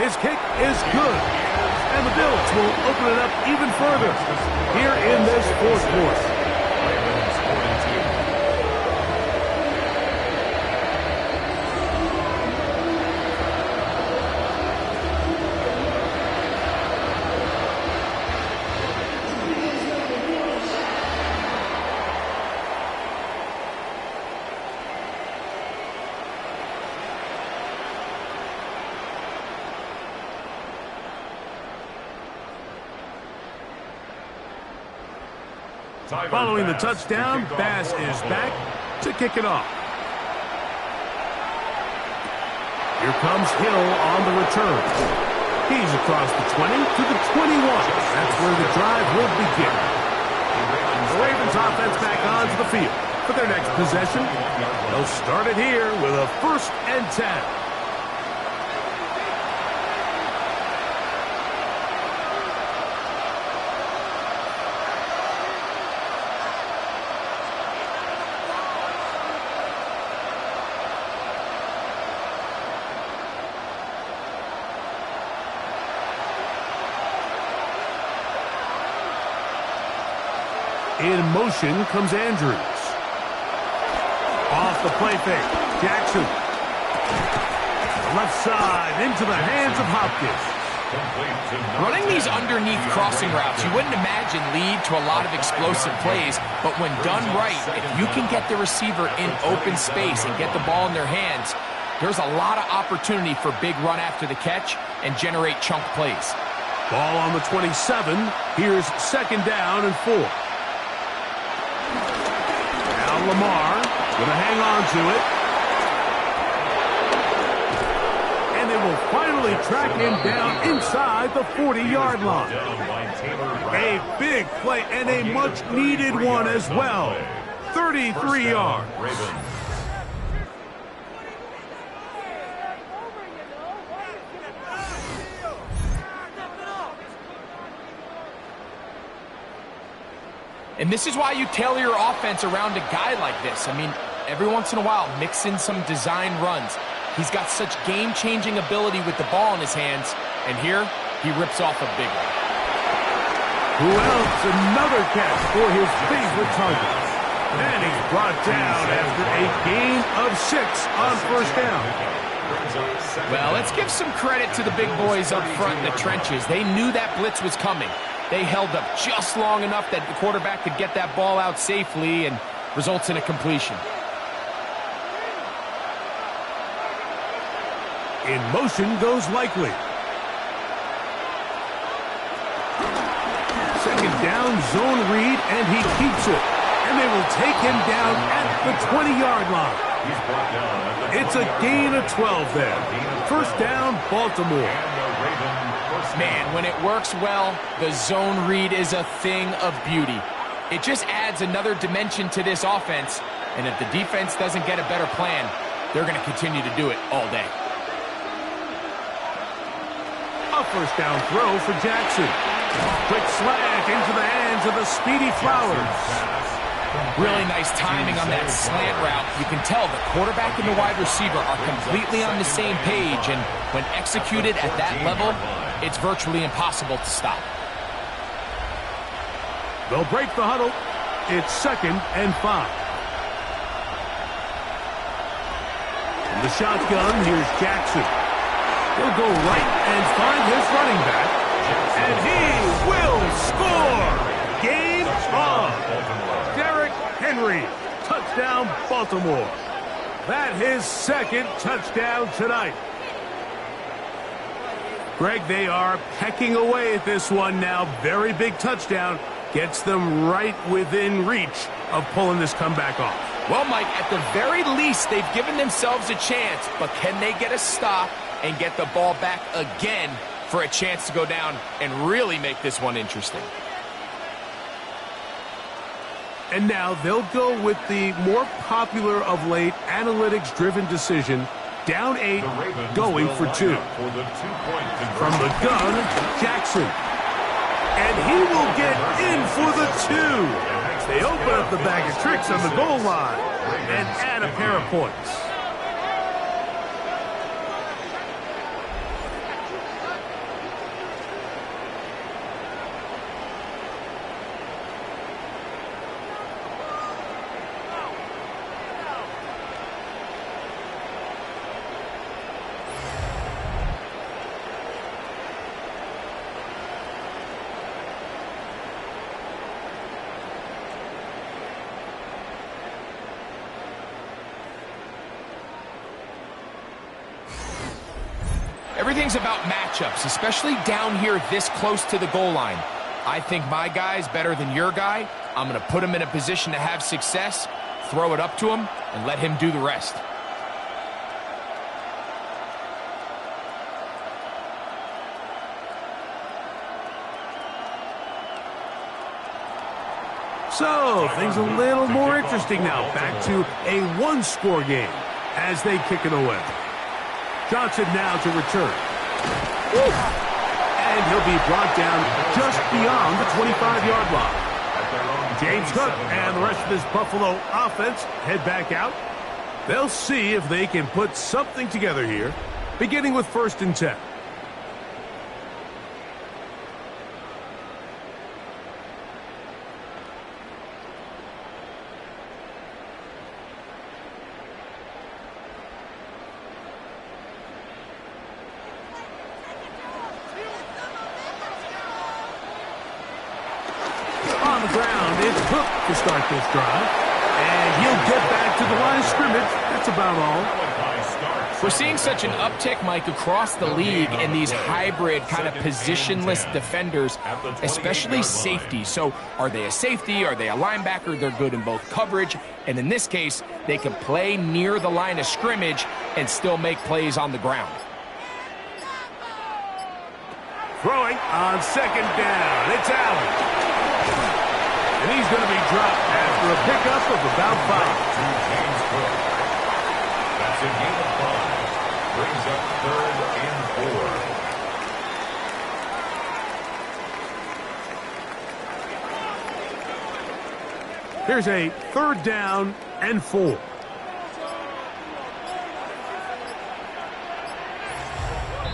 A: His kick is good. And the Bills will open it up even further here in this fourth quarter. Following the touchdown, Bass is back to kick it off. Here comes Hill on the return. He's across the 20 to the 21. That's where the drive will begin. The Ravens offense back onto the field. For their next possession, they'll start it here with a 1st and 10. In motion comes Andrews. Off the play fake. Jackson. Left side into the hands of Hopkins.
B: Running these underneath crossing routes, you wouldn't imagine lead to a lot of explosive plays, but when done right, if you can get the receiver in open space and get the ball in their hands, there's a lot of opportunity for big run after the catch and generate chunk plays.
A: Ball on the 27. Here's second down and 4. Now Lamar gonna hang on to it. And they will finally track him down inside the 40-yard line. A big play and a much-needed one as well. 33 yards.
B: And this is why you tailor your offense around a guy like this. I mean, every once in a while, mix in some design runs. He's got such game-changing ability with the ball in his hands, and here, he rips off a big one.
A: Who else? Another catch for his favorite target. And he's brought down after a gain of 6 on first down.
B: Well, let's give some credit to the big boys up front in the trenches. They knew that blitz was coming. They held up just long enough that the quarterback could get that ball out safely and results in a completion.
A: In motion goes Likely. Second down, zone read, and he keeps it. And they will take him down at the 20-yard line. It's a gain of 12 there. First down, Baltimore.
B: Man, when it works well, the zone read is a thing of beauty. It just adds another dimension to this offense, and if the defense doesn't get a better plan, they're going to continue to do it all day.
A: A first down throw for Jackson. Quick slant into the hands of the speedy Flowers.
B: Really nice timing on that slant route. You can tell the quarterback and the wide receiver are completely on the same page, and when executed at that level, it's virtually impossible to stop.
A: They'll break the huddle. It's second and 5. In the shotgun, here's Jackson. He'll go right and find his running back, and he will score. Game on. Derrick Henry, touchdown Baltimore. That his second touchdown tonight. Greg, they are pecking away at this one now. Very big touchdown. Gets them right within reach of pulling this comeback off.
B: Well, Mike, at the very least, they've given themselves a chance, but can they get a stop and get the ball back again for a chance to go down and really make this one interesting?
A: And now they'll go with the more popular of late analytics-driven decision. Down 8, going for 2. From the gun, Jackson. And he will get in for the 2. They open up the bag of tricks on the goal line and add a pair of points.
B: Everything's about matchups, especially down here this close to the goal line. I think my guy's better than your guy. I'm going to put him in a position to have success, throw it up to him, and let him do the rest.
A: So, things a little more interesting now. Back to a one-score game as they kick it away. Johnson now to return. Woo! And he'll be brought down just beyond the 25-yard line. James Cook and the rest of this Buffalo offense head back out. They'll see if they can put something together here, beginning with 1st and 10. on the ground. It's Cook to start this drive. And he'll get back to the line of scrimmage. That's about all.
B: We're seeing such an uptick, Mike, across the league in these hybrid kind of positionless defenders, especially safety. So are they a safety? Are they a linebacker? They're good in both coverage. And in this case, they can play near the line of scrimmage and still make plays on the ground.
A: Throwing on second down. It's Allen. And he's going to be dropped after a pickup of about 5.
C: That's a gain of 5. Brings up 3rd and 4.
A: Here's a 3rd down and 4.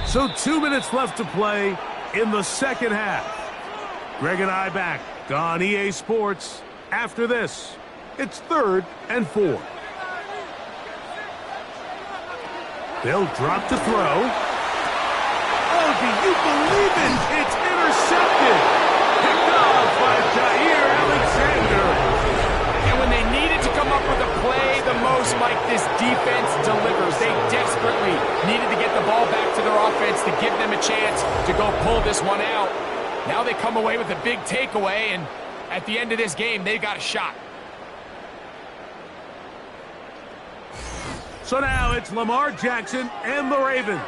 A: So 2 minutes left to play in the second half. Greg and I back on EA Sports. After this, it's 3rd and 4. They'll drop to throw. Oh, do you believe it? It's intercepted. Picked off by Jair Alexander.
B: And when they needed to come up with a play the most, Mike, this defense delivers. They desperately needed to get the ball back to their offense to give them a chance to go pull this one out. Now they come away with a big takeaway, and at the end of this game, they've got a shot.
A: So now it's Lamar Jackson and the Ravens,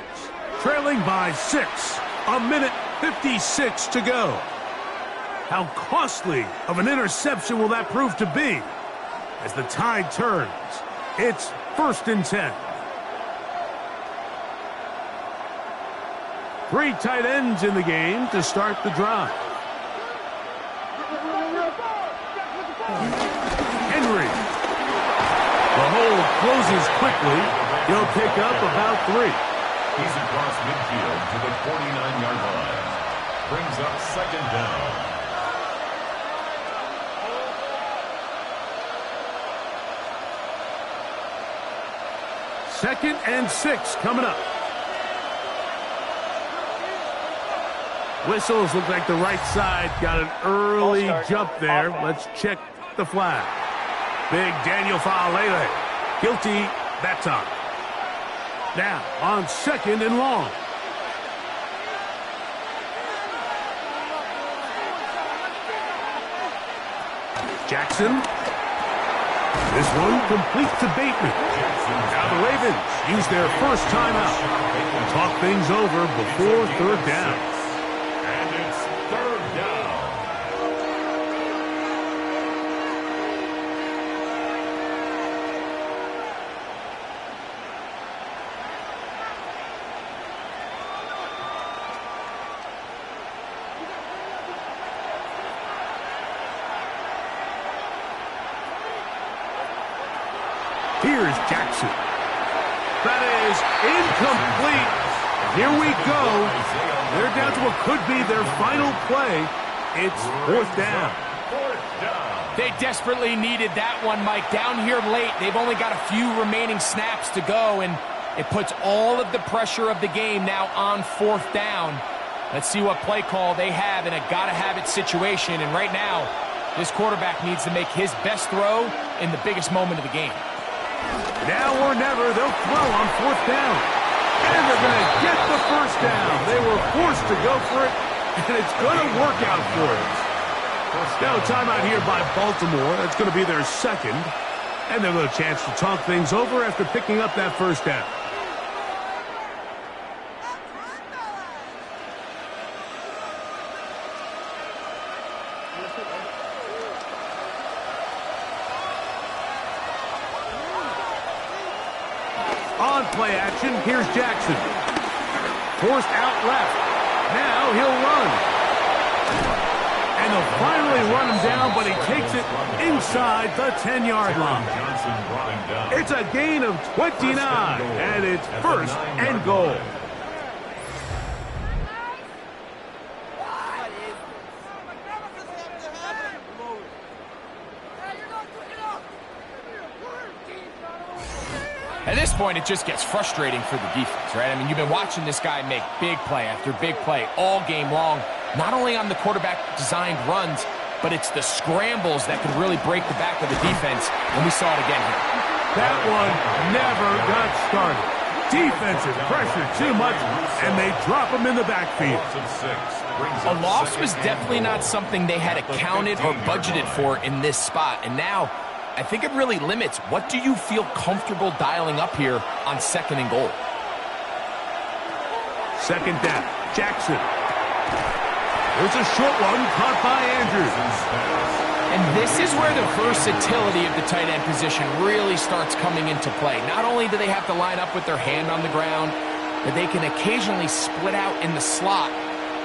A: trailing by 6. 1:56 to go. How costly of an interception will that prove to be? As the tide turns, it's 1st and 10. 3 tight ends in the game to start the drive. Henry. The hole closes quickly. He'll pick up about 3.
C: He's across midfield to the 49-yard line. Brings up 2nd down.
A: Second and 6 coming up. Whistles look like the right side got an early jump there. Let's check the flag. Big Daniel Fa'alele. Guilty that time. Now on 2nd and long. Jackson. This one complete to Bateman. Now the Ravens use their first timeout. Talk things over before 3rd down.
C: And it's 3rd down.
A: Here's Jackson. That is incomplete. Here we go. They're down to what could be their final play. It's 4th down.
B: They desperately needed that one, Mike. Down here late, they've only got a few remaining snaps to go, and it puts all of the pressure of the game now on 4th down. Let's see what play call they have in a gotta-have-it situation, and right now, this quarterback needs to make his best throw in the biggest moment of the game.
A: Now or never, they'll throw on 4th down. And they're going to get the 1st down. They were forced to go for it, and it's going to work out for them. Now, timeout here by Baltimore. That's going to be their 2nd. And they'll have a chance to talk things over after picking up that 1st down. On play action, here's Jackson. Forced out left. Now he'll run. And they'll finally run him down, but he takes it inside the 10-yard line. It's a gain of 29, and it's 1st and goal.
B: At this point, it just gets frustrating for the defense, right? I mean, you've been watching this guy make big play after big play all game long, not only on the quarterback-designed runs, but it's the scrambles that could really break the back of the defense, and we saw it again here.
A: That one never got started. Defensive pressure too much, and they drop him in the backfield.
B: A loss was definitely not something they had accounted or budgeted for in this spot, and now I think it really limits what do you feel comfortable dialing up here on 2nd and goal.
A: Second down, Jackson. There's a short one caught by Andrews.
B: And this is where the versatility of the tight end position really starts coming into play. Not only do they have to line up with their hand on the ground, but they can occasionally split out in the slot.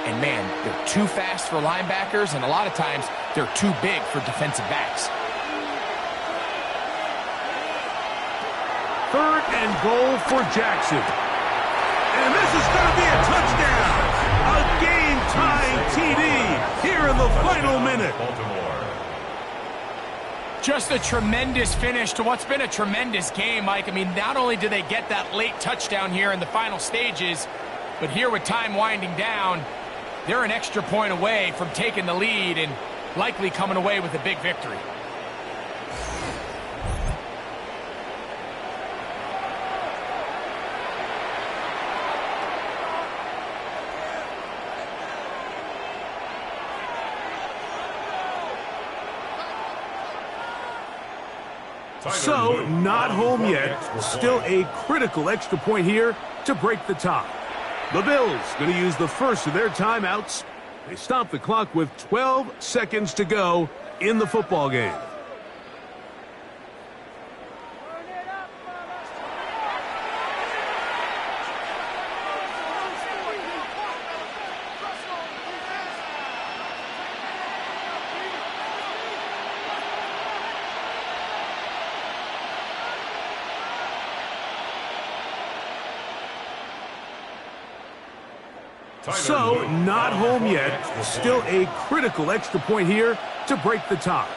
B: And man, they're too fast for linebackers, and a lot of times they're too big for defensive backs.
A: 3rd and goal for Jackson. And this is going to be a touchdown. A game-tying TD here in the final minute.
B: Just a tremendous finish to what's been a tremendous game, Mike. I mean, not only do they get that late touchdown here in the final stages, but here with time winding down, they're an extra point away from taking the lead and likely coming away with a big victory.
A: So, not home yet. Still a critical extra point here to break the tie. The Bills going to use the first of their timeouts. They stop the clock with 12 seconds to go in the football game. So, not home yet. Still a critical extra point here to break the tie.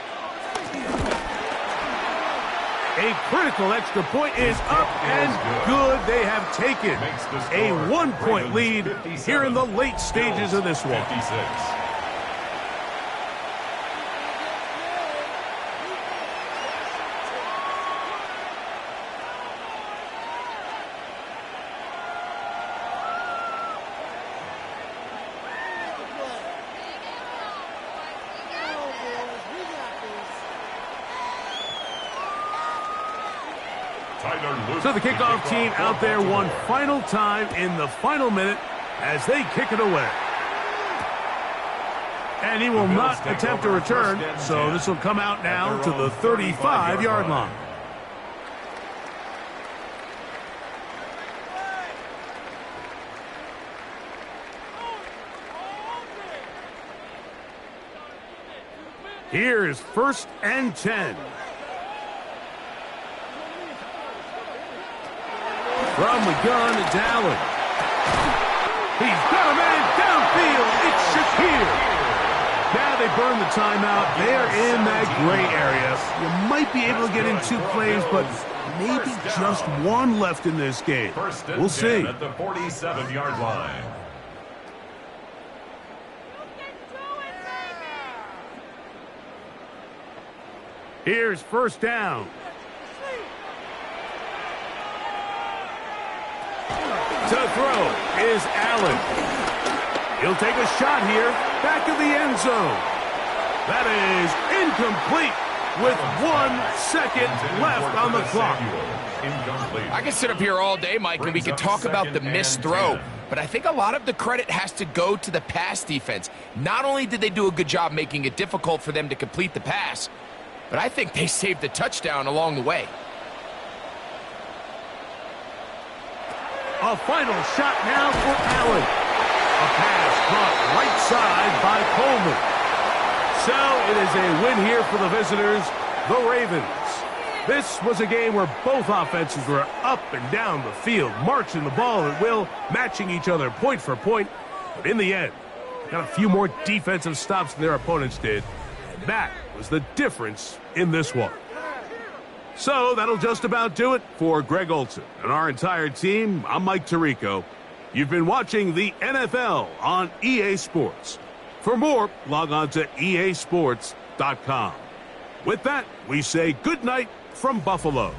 A: A critical extra point is up and good. They have taken a 1-point lead here in the late stages of this one. So the kickoff team out there one final time in the final minute as they kick it away. And he will not attempt a return, so this will come out now to the 35-yard line. Here's 1st and 10. From the gun, it's Allen. He's got a man downfield. It's Shakir. Now they burn the timeout. They are in that gray area. You might be able to get in 2 plays, but maybe just one left in this game. We'll see.
C: At the 47-yard line.
A: Here's 1st down. To throw is Allen. He'll take a shot here, back of the end zone. That is incomplete with 1 second left on the clock.
B: I can sit up here all day, Mike, and we can talk about the missed throw, but I think a lot of the credit has to go to the pass defense. Not only did they do a good job making it difficult for them to complete the pass, but I think they saved the touchdown along the way.
A: A final shot now for Allen. A pass caught right side by Coleman. So it is a win here for the visitors, the Ravens. This was a game where both offenses were up and down the field, marching the ball at will, matching each other point for point. But in the end, got a few more defensive stops than their opponents did. And that was the difference in this one. So that'll just about do it for Greg Olson and our entire team. I'm Mike Tirico. You've been watching the NFL on EA Sports. For more, log on to easports.com. With that, we say good night from Buffalo.